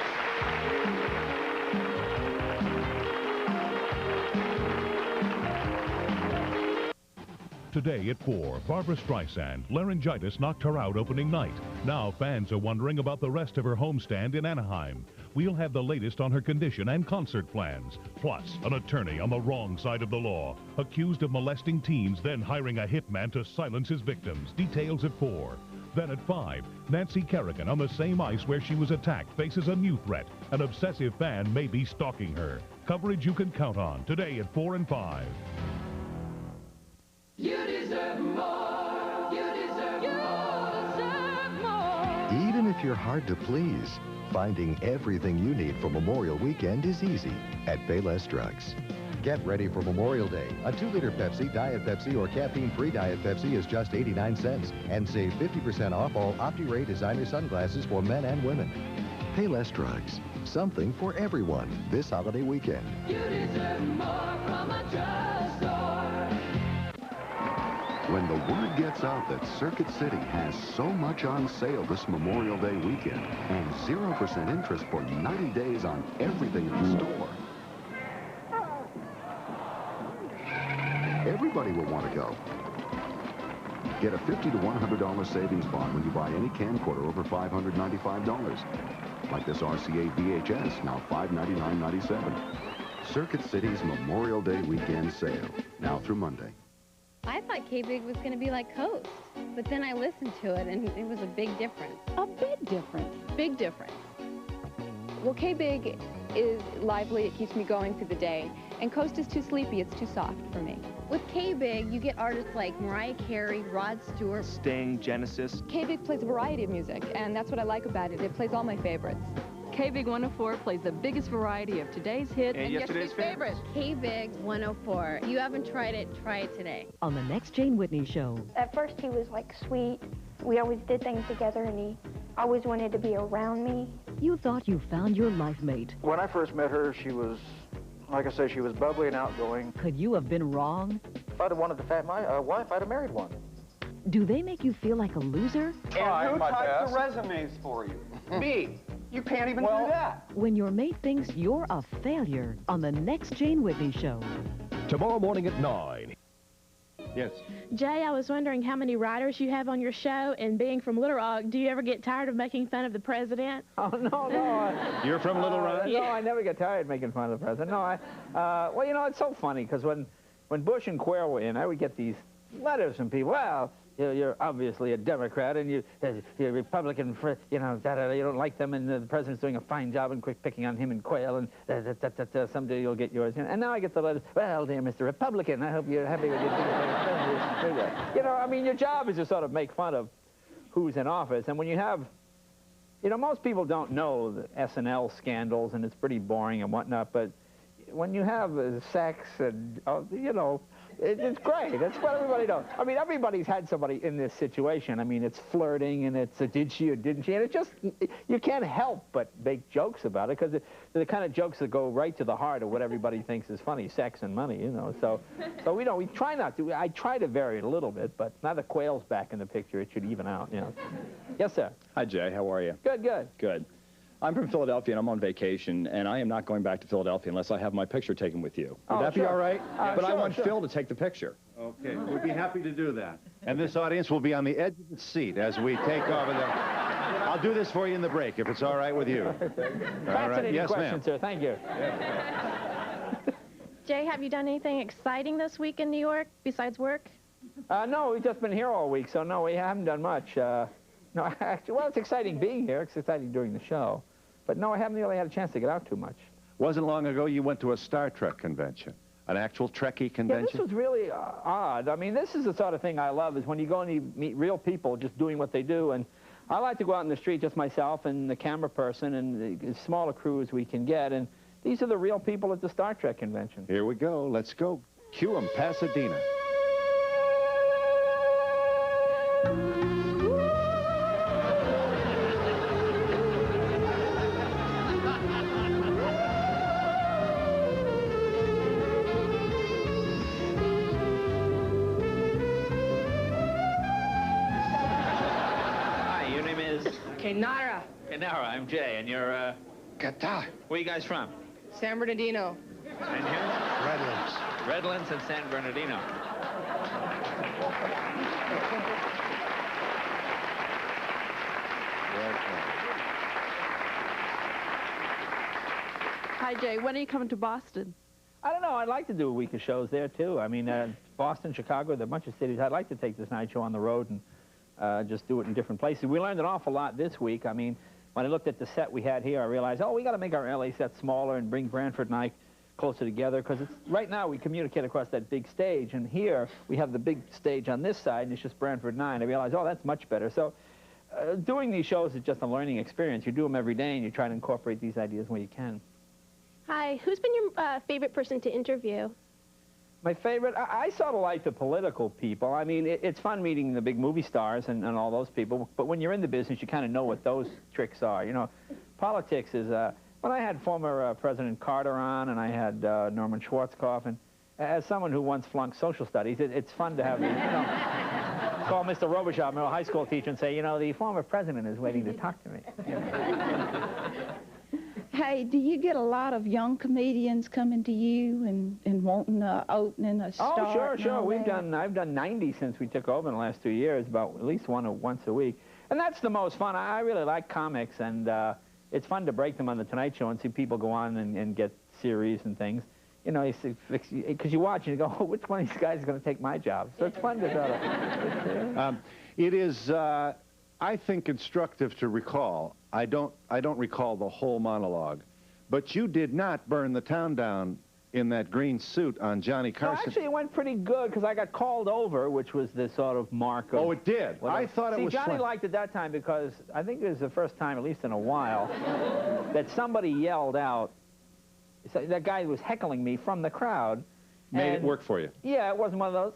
Today at 4, Barbra Streisand. Laryngitis knocked her out opening night. Now fans are wondering about the rest of her homestand in Anaheim. We'll have the latest on her condition and concert plans. Plus, an attorney on the wrong side of the law, accused of molesting teens, then hiring a hitman to silence his victims. Details at 4. Then at 5, Nancy Kerrigan on the same ice where she was attacked faces a new threat. An obsessive fan may be stalking her. Coverage you can count on today at 4 and 5. You deserve more. You deserve more. Even if you're hard to please, finding everything you need for Memorial Weekend is easy at Payless Drugs. Get ready for Memorial Day. A 2-liter Pepsi, Diet Pepsi, or caffeine-free Diet Pepsi is just 89 cents. And save 50% off all OptiRay designer sunglasses for men and women. Payless Drugs. Something for everyone this holiday weekend. You deserve more from a drugstore. When the word gets out that Circuit City has so much on sale this Memorial Day weekend and 0% interest for 90 days on everything in the store, everybody will want to go. Get a $50 to $100 savings bond when you buy any camcorder over $595. Like this RCA VHS, now $599.97. Circuit City's Memorial Day weekend sale, now through Monday. I thought K-Big was going to be like Coast, but then I listened to it, and it was a big difference. A big difference. Big difference. Well, K-Big is lively. It keeps me going through the day. And Coast is too sleepy. It's too soft for me. With K-Big, you get artists like Mariah Carey, Rod Stewart. Sting, Genesis. K-Big plays a variety of music, and that's what I like about it. It plays all my favorites. K-Big 104 plays the biggest variety of today's hit and yesterday's favorites. K-Big 104. You haven't tried it, try it today. On the next Jane Whitney Show. At first he was like sweet. We always did things together and he always wanted to be around me. You thought you found your life mate. When I first met her, she was, like I said, she was bubbly and outgoing. Could you have been wrong? If I'd have wanted to find my wife, I'd have married one. Do they make you feel like a loser? And who types the resumes for you? Me. You can't even do that. When your mate thinks you're a failure on the next Jane Whitney Show. Tomorrow morning at 9. Yes. Jay, I was wondering how many writers you have on your show, and being from Little Rock, do you ever get tired of making fun of the president? Oh, no. You're from Little Rock? No, I never get tired of making fun of the president. No, well, you know, it's so funny, because when Bush and Quayle were in, I would get these letters from people. Well, you're obviously a Democrat, and you're a Republican, you know, you don't like them, and the president's doing a fine job, and quick picking on him and Quayle, and someday you'll get yours. And now I get the letters, well, dear Mr. Republican, I hope you're happy with your You know, I mean, your job is to sort of make fun of who's in office, and when you have, you know, most people don't know the SNL scandals, and it's pretty boring and whatnot, but when you have sex and, you know, It's great. That's what everybody knows. I mean, everybody's had somebody in this situation. I mean, it's flirting, and it's a did she or didn't she, and it's just, you can't help but make jokes about it, because they're the kind of jokes that go right to the heart of what everybody thinks is funny, sex and money, you know. So we try not to. I try to vary it a little bit, but now the Quail's back in the picture, it should even out, you know. Yes, sir. Hi, Jay. How are you? Good, good. Good. I'm from Philadelphia, and I'm on vacation, and I am not going back to Philadelphia unless I have my picture taken with you. Would that be all right? But I want Phil to take the picture. Okay, we'd be happy to do that. And this audience will be on the edge of the seat as we take over the... I'll do this for you in the break, if it's all right with you. Fascinating question, sir. Thank you. Jay, have you done anything exciting this week in New York besides work? No, we've just been here all week, so no, we haven't done much. No, actually, well, it's exciting being here. It's exciting doing the show. But no, I haven't really had a chance to get out too much. Wasn't long ago you went to a Star Trek convention, an actual Trekkie convention? Yeah, this was really odd. I mean, this is the sort of thing I love, is when you go and you meet real people just doing what they do. And I like to go out in the street, just myself and the camera person and the smaller crew as we can get. And these are the real people at the Star Trek convention. Here we go. Let's go. Cue 'em, Pasadena. Kenara. Kenara, I'm Jay, and you're, Qatar. Where you guys from? San Bernardino. And you? Redlands. Redlands and San Bernardino. Hi, Jay. When are you coming to Boston? I don't know. I'd like to do a week of shows there, too. I mean, Boston, Chicago, there are a bunch of cities. I'd like to take this night show on the road and just do it in different places. We learned an awful lot this week. I mean, when I looked at the set we had here, I realized, oh, we got to make our LA set smaller and bring Branford and I closer together, because right now we communicate across that big stage, and here we have the big stage on this side, and it's just Branford and I, and I realized, oh, that's much better. So doing these shows is just a learning experience. You do them every day, and you try to incorporate these ideas where you can. Hi, who's been your favorite person to interview? My favorite, I sort of like the political people. I mean, it's fun meeting the big movie stars and all those people, but when you're in the business, you kind of know what those tricks are. You know, politics is, when I had former President Carter on, and I had Norman Schwarzkopf, and as someone who once flunked social studies, it's fun to have, you know, call Mr. Robichaud, my high school teacher, and say, you know, the former president is waiting to talk to me. You know? Hey, do you get a lot of young comedians coming to you and wanting opening a start? Oh, sure, sure. I've done 90 since we took over in the last 2 years, about at least once a week. And that's the most fun. I really like comics, and it's fun to break them on The Tonight Show and see people go on and get series and things. You know, because you watch and you go, oh, which one of these guys is going to take my job? So it's fun to sort of... It is, I think, instructive to recall. I don't recall the whole monologue, but you did not burn the town down in that green suit on Johnny Carson. Well, actually, it went pretty good, because I got called over, which was the sort of mark of... Oh, it did? I thought it was Johnny liked it that time, because I think it was the first time, at least in a while, that somebody yelled out, that guy was heckling me from the crowd. Made it work for you. Yeah, it wasn't one of those,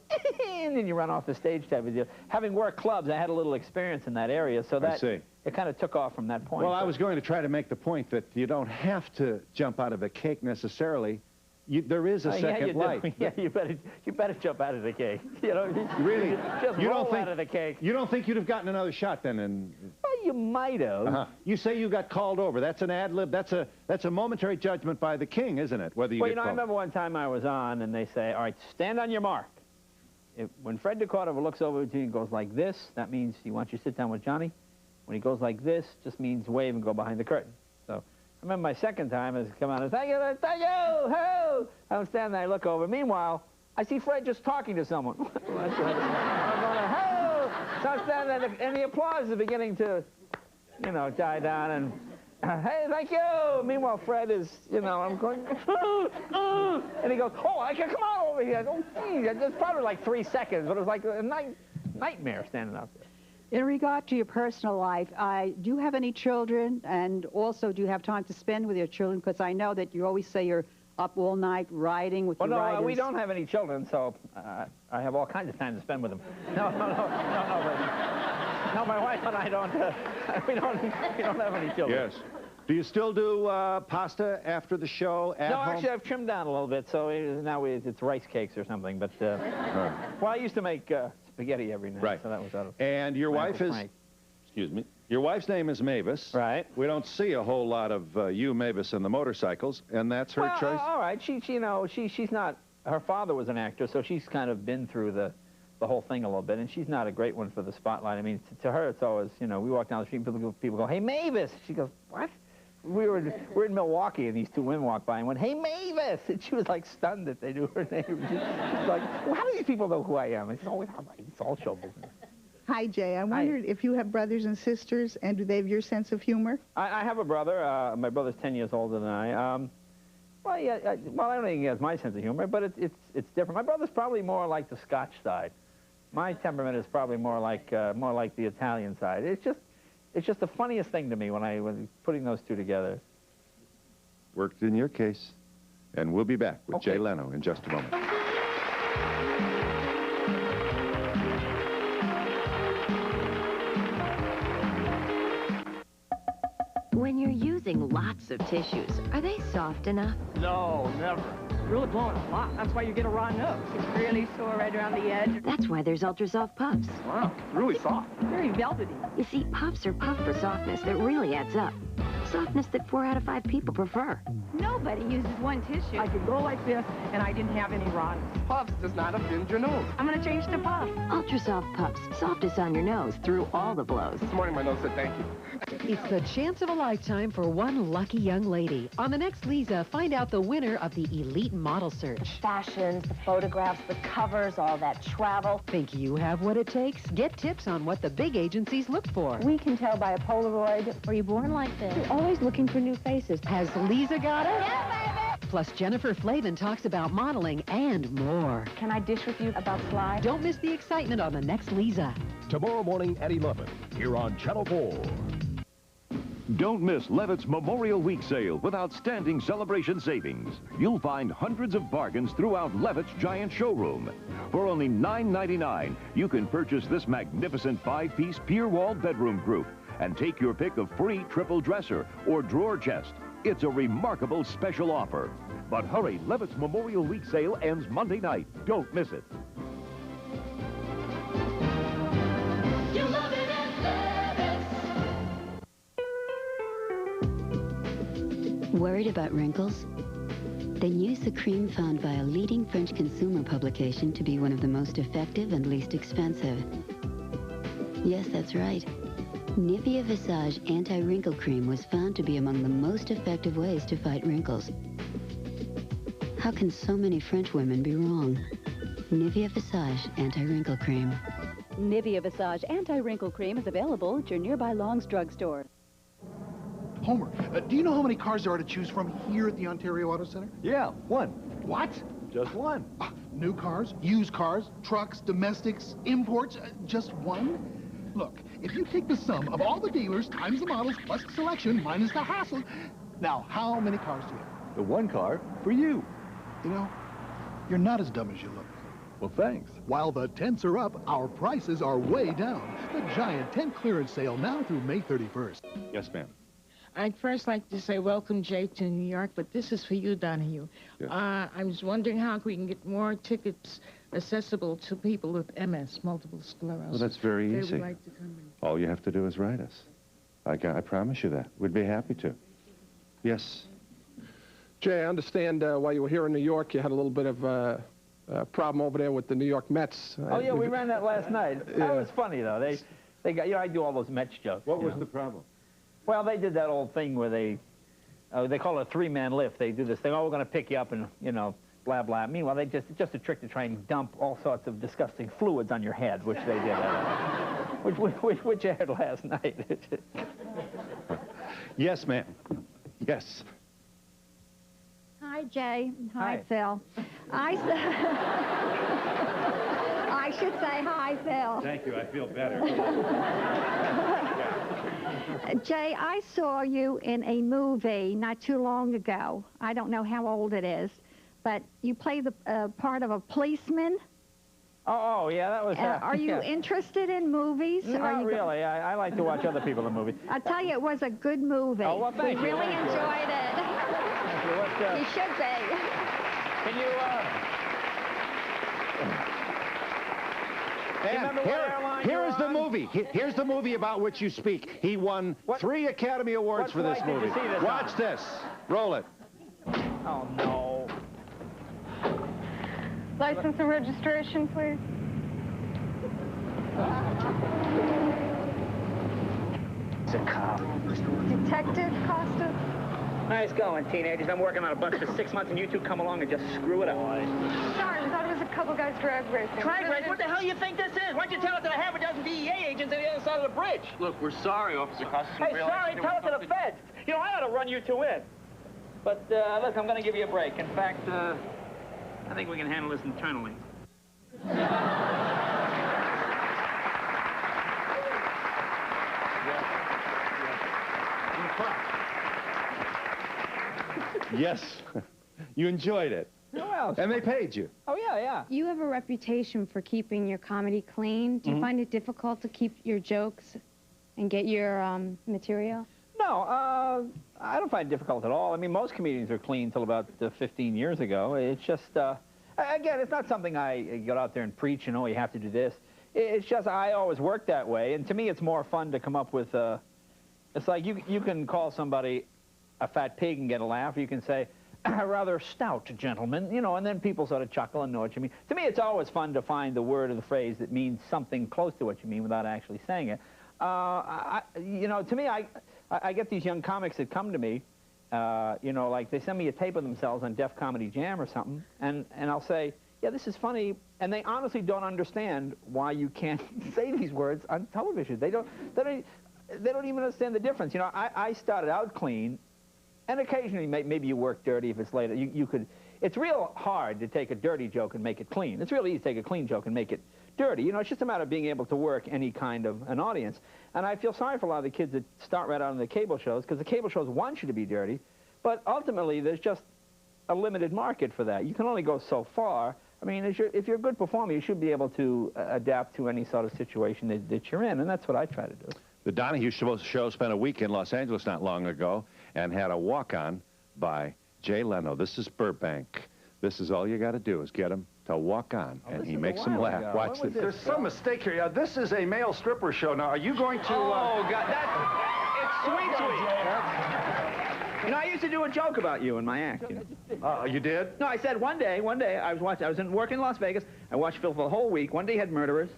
and then you run off the stage type of deal. Having worked clubs, I had a little experience in that area, so that it kind of took off from that point. Well, I was going to try to make the point that you don't have to jump out of a cake necessarily. There is a second life. Yeah, you better jump out of the cake. You know, really? Just roll out of the cake. You don't think you'd have gotten another shot then? Well, you might have. You say you got called over. That's an ad lib. That's a momentary judgment by the king, isn't it? Whether you well, get I remember one time I was on, and they say, all right, stand on your mark. When Fred DeCordova looks over to you and goes like this, that means he wants you to sit down with Johnny. When he goes like this, just means wave and go behind the curtain. So I remember my second time as come out and thank you, ho! I'm standing there, I look over. Meanwhile, I see Fred just talking to someone. I'm going, ho! So I'm standing there, and the applause is beginning to, you know, die down, and hey, thank you! Meanwhile, Fred is, you know, I'm going, and he goes, oh, I can come on over here. Oh, geez. It's probably like 3 seconds, but it was like a nightmare standing out there. In regard to your personal life, do you have any children, and also do you have time to spend with your children? Because I know that you always say you're up all night riding with your riders? Well, no, we don't have any children, so I have all kinds of time to spend with them. No, my wife and I don't. We don't have any children. Yes. Do you still do pasta after the show at home? No, actually, I've trimmed down a little bit, so now it's rice cakes or something. But well, I used to make spaghetti every night, right. So that was out of. And your wife is. Frank. Excuse me. Your wife's name is Mavis. Right. We don't see a whole lot of you, Mavis, in the motorcycles, and that's her choice. All right. She's not. Her father was an actor, so she's kind of been through the whole thing a little bit, and she's not a great one for the spotlight. I mean, to her, it's always, we walk down the street, people go, "Hey, Mavis." She goes, "What?" We're in Milwaukee, and these two women walked by and went, "Hey, Mavis!" And she was like stunned that they knew her name. She's like, "Well, how do these people know who I am?" I said, "Oh, it's all show business." Hi, Jay. I wondered if you have brothers and sisters, and do they have your sense of humor? I have a brother. My brother's 10 years older than I. Well, yeah. I don't think he has my sense of humor, but it's different. My brother's probably more like the Scotch side. My temperament is probably more like the Italian side. It's just the funniest thing to me when putting those two together. Worked in your case, and we'll be back with Jay Leno in just a moment. When you're using lots of tissues, are they soft enough? No, never. Really blowing a lot. That's why you get a raw nose. It's really sore right around the edge. That's why there's Ultra Soft Puffs. Wow, really soft. Very velvety. You see, puffs are puffed for softness that really adds up. Softness that 4 out of 5 people prefer. Nobody uses one tissue. I could go like this, and I didn't have any rawness. Puffs does not offend your nose. I'm going to change to Puff. Ultra Soft Puffs. Softest on your nose through all the blows. This morning my nose said thank you. It's the chance of a lifetime for one lucky young lady. On the next Lisa, find out the winner of the Elite Model Search. Fashions, the photographs, the covers, all that travel. Think you have what it takes? Get tips on what the big agencies look for. We can tell by a Polaroid. Were you born like this? You're always looking for new faces. Has Lisa got it? Yeah, baby! Plus, Jennifer Flavin talks about modeling and more. Can I dish with you about Sly? Don't miss the excitement on the next Lisa. Tomorrow morning at 11, here on Channel 4. Don't miss Levitt's Memorial Week sale with outstanding celebration savings. You'll find hundreds of bargains throughout Levitt's giant showroom. For only $9.99, you can purchase this magnificent 5-piece pier wall bedroom group and take your pick of free triple dresser or drawer chest. It's a remarkable special offer. But hurry, Levitt's Memorial Week sale ends Monday night. Don't miss it. You'll love it at Levitt's. Worried about wrinkles? Then use the cream found by a leading French consumer publication to be one of the most effective and least expensive. Yes, that's right. Nivea Visage Anti-Wrinkle Cream was found to be among the most effective ways to fight wrinkles. How can so many French women be wrong? Nivea Visage Anti-Wrinkle Cream. Nivea Visage Anti-Wrinkle Cream is available at your nearby Long's drugstore. Homer, do you know how many cars there are to choose from here at the Ontario Auto Center? Yeah, one. What? Just one. New cars, used cars, trucks, domestics, imports, just one? Look, if you take the sum of all the dealers times the models plus the selection minus the hassle, now how many cars do you have? The one car for you. You know, you're not as dumb as you look. Well, thanks. While the tents are up, our prices are way down. The giant tent clearance sale now through May 31st. Yes, ma'am. I'd first like to say welcome, Jay, to New York, but this is for you, Donahue. Yes. I was wondering how we can get more tickets accessible to people with MS, multiple sclerosis. Well, that's very They easy. would like to come in. All you have to do is write us. I promise you that. We'd be happy to. Yes. Jay, I understand while you were here in New York, you had a little bit of a problem over there with the New York Mets. Oh, yeah, we ran that last night. That was funny, though. They got, I do all those Mets jokes. What was the problem? Well, they did that old thing where they call it a 3-man lift. They do this thing, we're going to pick you up and, blah, blah. Meanwhile, it's just a trick to try and dump all sorts of disgusting fluids on your head, which they did. which aired last night. Yes, ma'am. Yes. Hi, Jay. Hi, Hi. Phil. I I should say hi, Phil. Thank you. I feel better. Jay, I saw you in a movie not too long ago. I don't know how old it is, but you play the part of a policeman. Oh, yeah, that was... Are you yeah. interested in movies? Not really. I like to watch other people in movies. I tell you, it was a good movie. Oh, well, thank you. We really enjoyed it. Thank you. You should be. Can you... And here is the movie. Here's the movie about which you speak. He won 3 Academy Awards for this movie. Watch this. Roll it. Oh, no. License and registration, please. It's a cop. Detective Costa? Nice going, teenagers. I'm working on a bunch for 6 months, and you two come along and just screw it up. Sorry, I thought it was a couple guys drag racing. Drag race? What the hell do you think this is? Why don't you tell it to the half a dozen DEA agents on the other side of the bridge? Look, we're sorry, Officer Costa. Hey, sorry, tell it to the feds. You know, I ought to run you two in. But, look, I'm going to give you a break. In fact, I think we can handle this internally. Yes. You enjoyed it. Well, and they paid you. Oh, yeah, yeah. You have a reputation for keeping your comedy clean. Do you find it difficult to keep your jokes and get your material? No, I don't find it difficult at all. I mean, most comedians are clean until about 15 years ago. It's just, again, it's not something I go out there and preach, you know, you have to do this. It's just I always work that way, and to me it's more fun to come up with, it's like you can call somebody a fat pig and get a laugh, or you can say, a rather stout gentleman, you know, and then people sort of chuckle and know what you mean. To me, it's always fun to find the word or the phrase that means something close to what you mean without actually saying it. You know, to me, I get these young comics that come to me, you know, like they send me a tape of themselves on Def Comedy Jam or something, and I'll say, yeah, this is funny, and they honestly don't understand why you can't say these words on television. They don't even understand the difference. You know, I started out clean, and occasionally maybe you work dirty if it's later. You could. It's real hard to take a dirty joke and make it clean. It's really easy to take a clean joke and make it dirty. You know, it's just a matter of being able to work any kind of an audience. And I feel sorry for a lot of the kids that start right out on the cable shows, because the cable shows want you to be dirty, but ultimately there's just a limited market for that. You can only go so far. I mean, if you're a good performer, you should be able to adapt to any sort of situation that you're in, and that's what I try to do. The Donahue show spent a week in Los Angeles not long ago and had a walk-on by Jay Leno. This is Burbank. This is all you got to do is get him to walk on, and he makes them laugh. Watch this. There's some mistake here. This is a male stripper show. Now, are you going to... Oh, God, it's sweet. You know, I used to do a joke about you in my act. You know? You did? No, I said one day I was working in Las Vegas. I watched Phil for the whole week. One day he had murderers,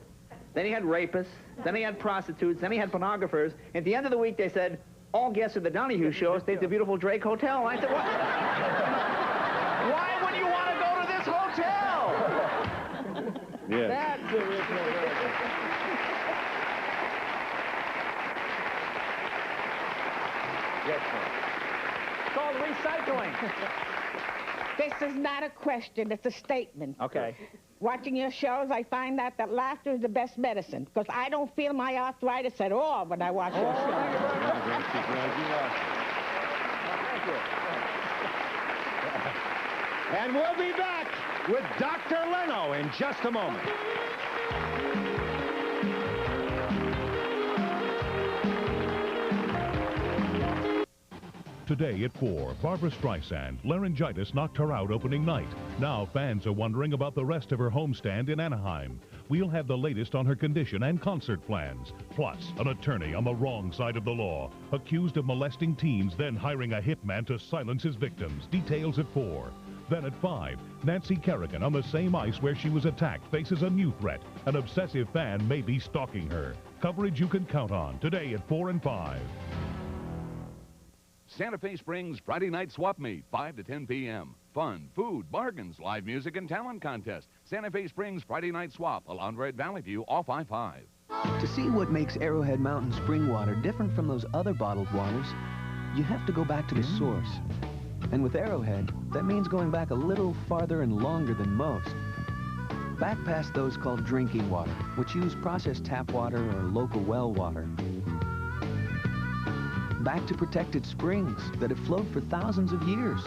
then he had rapists, then he had prostitutes, then he had pornographers. At the end of the week, they said, all guests at the Donahue show stayed at the beautiful Drake Hotel. And I said, what? Why would you want to go to this hotel? Yeah. That's the original. Yes, it's called recycling. This is not a question, it's a statement. Okay. Watching your shows, I find out that laughter is the best medicine, because I don't feel my arthritis at all when I watch your show. And we'll be back with Dr. Leno in just a moment. Today at 4, Barbra Streisand. Laryngitis knocked her out opening night. Now fans are wondering about the rest of her homestand in Anaheim. We'll have the latest on her condition and concert plans. Plus, an attorney on the wrong side of the law, accused of molesting teens, then hiring a hitman to silence his victims. Details at 4. Then at 5, Nancy Kerrigan on the same ice where she was attacked faces a new threat. An obsessive fan may be stalking her. Coverage you can count on. Today at 4 and 5. Santa Fe Springs Friday Night Swap Meet, 5 to 10 p.m. Fun, food, bargains, live music, and talent contest. Santa Fe Springs Friday Night Swap, Alondra at Valley View, off I-5. To see what makes Arrowhead Mountain spring water different from those other bottled waters, you have to go back to the source. And with Arrowhead, that means going back a little farther and longer than most. Back past those called drinking water, which use processed tap water or local well water. Back to protected springs that have flowed for thousands of years.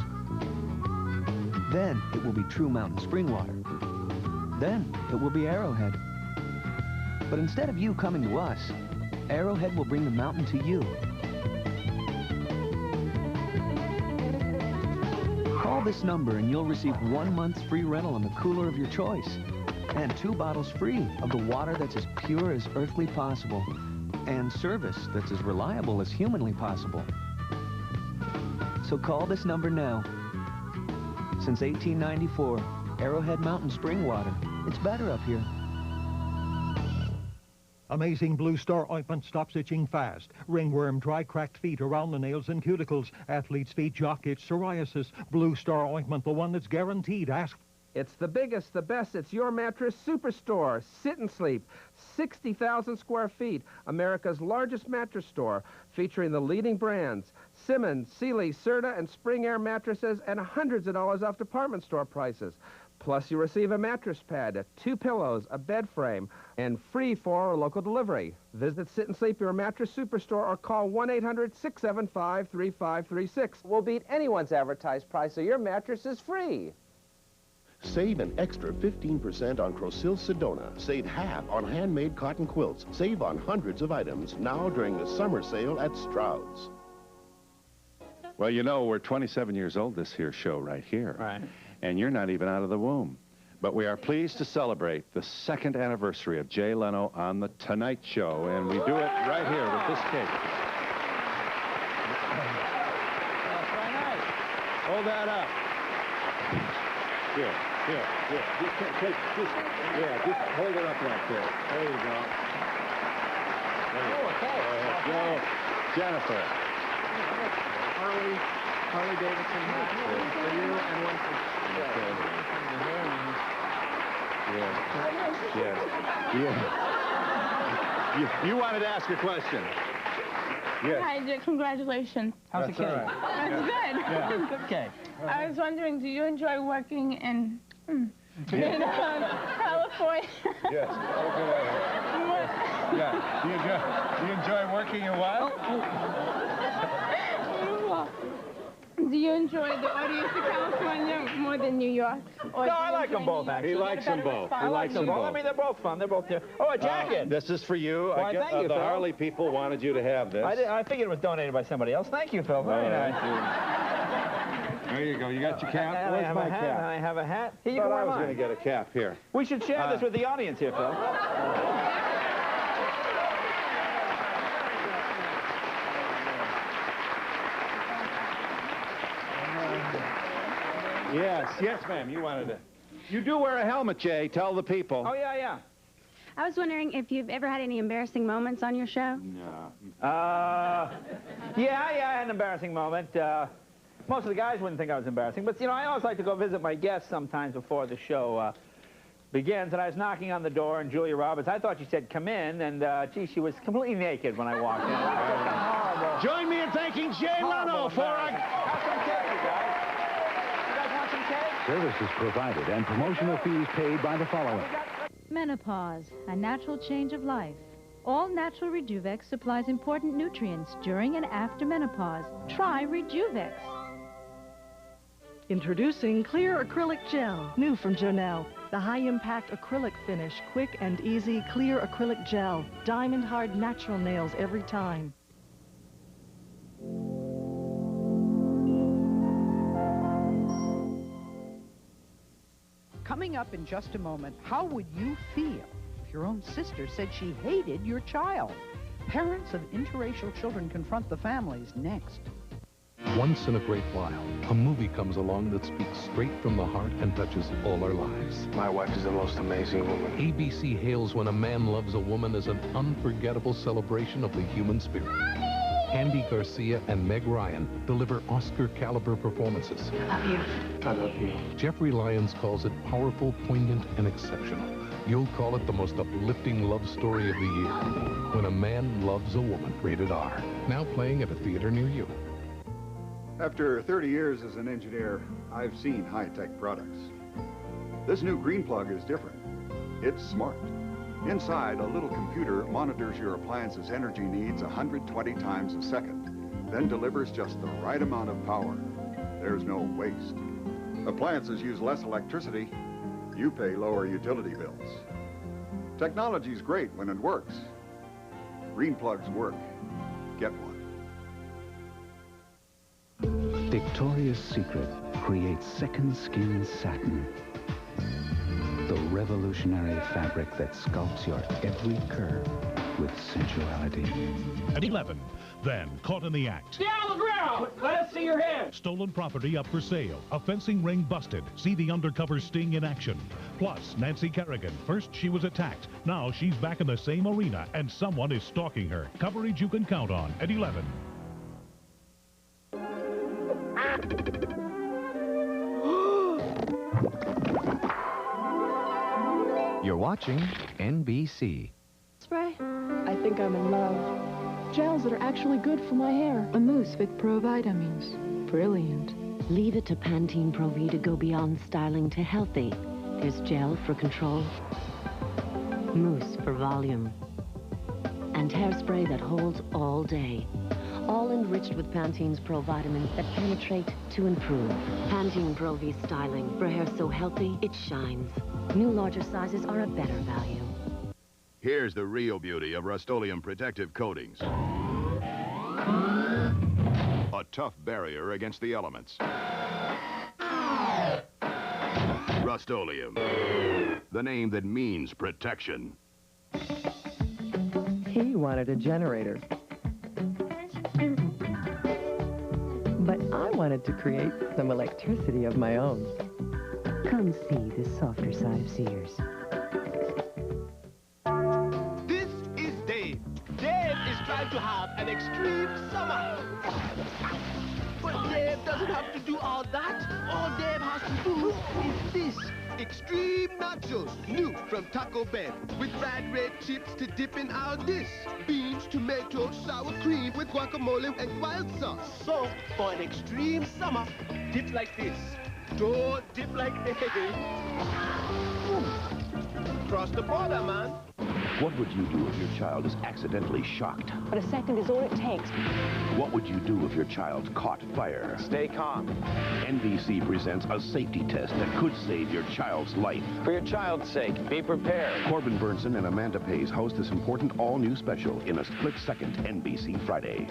Then it will be true mountain spring water. Then it will be Arrowhead. But instead of you coming to us, Arrowhead will bring the mountain to you. Call this number and you'll receive 1 month's free rental on the cooler of your choice. And 2 bottles free of the water that's as pure as earthly possible. And service that's as reliable as humanly possible. So call this number now. Since 1894, Arrowhead Mountain Spring Water. It's better up here. Amazing Blue Star ointment stops itching fast. Ringworm, dry, cracked feet, around the nails and cuticles. Athlete's feet, jock itch, psoriasis. Blue Star ointment, the one that's guaranteed. Ask. It's the biggest, the best. It's your mattress superstore. Sit and Sleep. 60,000 square feet. America's largest mattress store, featuring the leading brands. Simmons, Sealy, Serta, and Spring Air mattresses, and hundreds of dollars off department store prices. Plus, you receive a mattress pad, 2 pillows, a bed frame, and free for local delivery. Visit Sit and Sleep, your mattress superstore, or call 1-800-675-3536. We'll beat anyone's advertised price, so your mattress is free. Save an extra 15% on Crosil Sedona. Save half on handmade cotton quilts. Save on hundreds of items now during the summer sale at Stroud's. Well, you know, we're 27 years old this here show right here. Right. And you're not even out of the womb. But we are pleased to celebrate the 2nd anniversary of Jay Leno on The Tonight Show, and we do it right here with this cake. Hold that up. Here. Just hold it up like this. There you go. There you go. Jennifer. Harley Davidson for you and one for You wanted to ask a question. Yes. Hi, Dick. Congratulations. How's the cake? That's good. Yeah. Good cake. I was wondering, do you enjoy working in California? Yes. Yeah. Do you enjoy working in what? Do you enjoy the audience in California more than New York? No, I like them both, actually. He likes them both. I like them both. I mean, they're both fun. They're both there. Oh, a jacket. This is for you. Why, thank you, the Phil. Harley people wanted you to have this. I figured it was donated by somebody else. Thank you, Phil. Very nice. There you go. You got your cap? Where's my cap? I have a hat. Here, you I can wear was mine. going to get a cap here. We should share this with the audience here, Phil. Yes, ma'am. You wanted to. You do wear a helmet, Jay. Tell the people. Oh, yeah. I was wondering if you've ever had any embarrassing moments on your show? No. Yeah, I had an embarrassing moment. Most of the guys wouldn't think I was embarrassing, but, you know, I always like to go visit my guests sometimes before the show begins, and I was knocking on the door, and Julia Roberts, I thought she said, come in, and, gee, she was completely naked when I walked in. Horrible. Join me in thanking Jay Leno for a... Have some cake, you guys. You guys want some cake? Services provided and promotional fees paid by the following. Menopause, a natural change of life. All natural Rejuvex supplies important nutrients during and after menopause. Try Rejuvex. Introducing Clear Acrylic Gel, new from Jonelle. The high-impact acrylic finish, quick and easy Clear Acrylic Gel. Diamond-hard natural nails every time. Coming up in just a moment, how would you feel if your own sister said she hated your child? Parents of interracial children confront the families next. Once in a great while, a movie comes along that speaks straight from the heart and touches all our lives. My wife is the most amazing woman. ABC hails When a Man Loves a Woman as an unforgettable celebration of the human spirit. Andy Garcia and Meg Ryan deliver Oscar-caliber performances. I love you. I love you. Jeffrey Lyons calls it powerful, poignant, and exceptional. You'll call it the most uplifting love story of the year. When a Man Loves a Woman, rated R. Now playing at a theater near you. After 30 years as an engineer, I've seen high-tech products. This new green plug is different. It's smart. Inside, a little computer monitors your appliance's energy needs 120 times a second, then delivers just the right amount of power. There's no waste. Appliances use less electricity. You pay lower utility bills. Technology's great when it works. Green plugs work. Get one. Victoria's Secret creates second skin satin. The revolutionary fabric that sculpts your every curve with sensuality. At 11, then caught in the act. Stay on the ground! Let us see your hands! Stolen property up for sale. A fencing ring busted. See the undercover sting in action. Plus, Nancy Kerrigan. First she was attacked. Now she's back in the same arena, and someone is stalking her. Coverage you can count on at 11. You're watching NBC. Spray? I think I'm in love. Gels that are actually good for my hair. A mousse with pro vitamins. Brilliant. Leave it to Pantene Pro V to go beyond styling to healthy. There's gel for control, mousse for volume, and hairspray that holds all day. All enriched with Pantene's Pro vitamins that penetrate to improve. Pantene Pro V styling for hair so healthy, it shines. New larger sizes are a better value. Here's the real beauty of Rust-Oleum protective coatings. A tough barrier against the elements. Rust-Oleum, the name that means protection. He wanted a generator. But I wanted to create some electricity of my own. Come see the softer side of Sears. This is Dave. Dave is trying to have an extreme summer. But Dave doesn't have to do all that. All Dave has to do is this. Extreme nachos, new from Taco Bell. With fried red chips to dip in our dish. Beans, tomatoes, sour cream with guacamole and wild sauce. So, for an extreme summer, dip like this. Don't dip like this. Cross the border, man. What would you do if your child is accidentally shocked? But a second is all it takes. What would you do if your child caught fire? Stay calm. NBC presents a safety test that could save your child's life. For your child's sake, be prepared. Corbin Burnson and Amanda Pays host this important all-new special in a split second NBC Friday.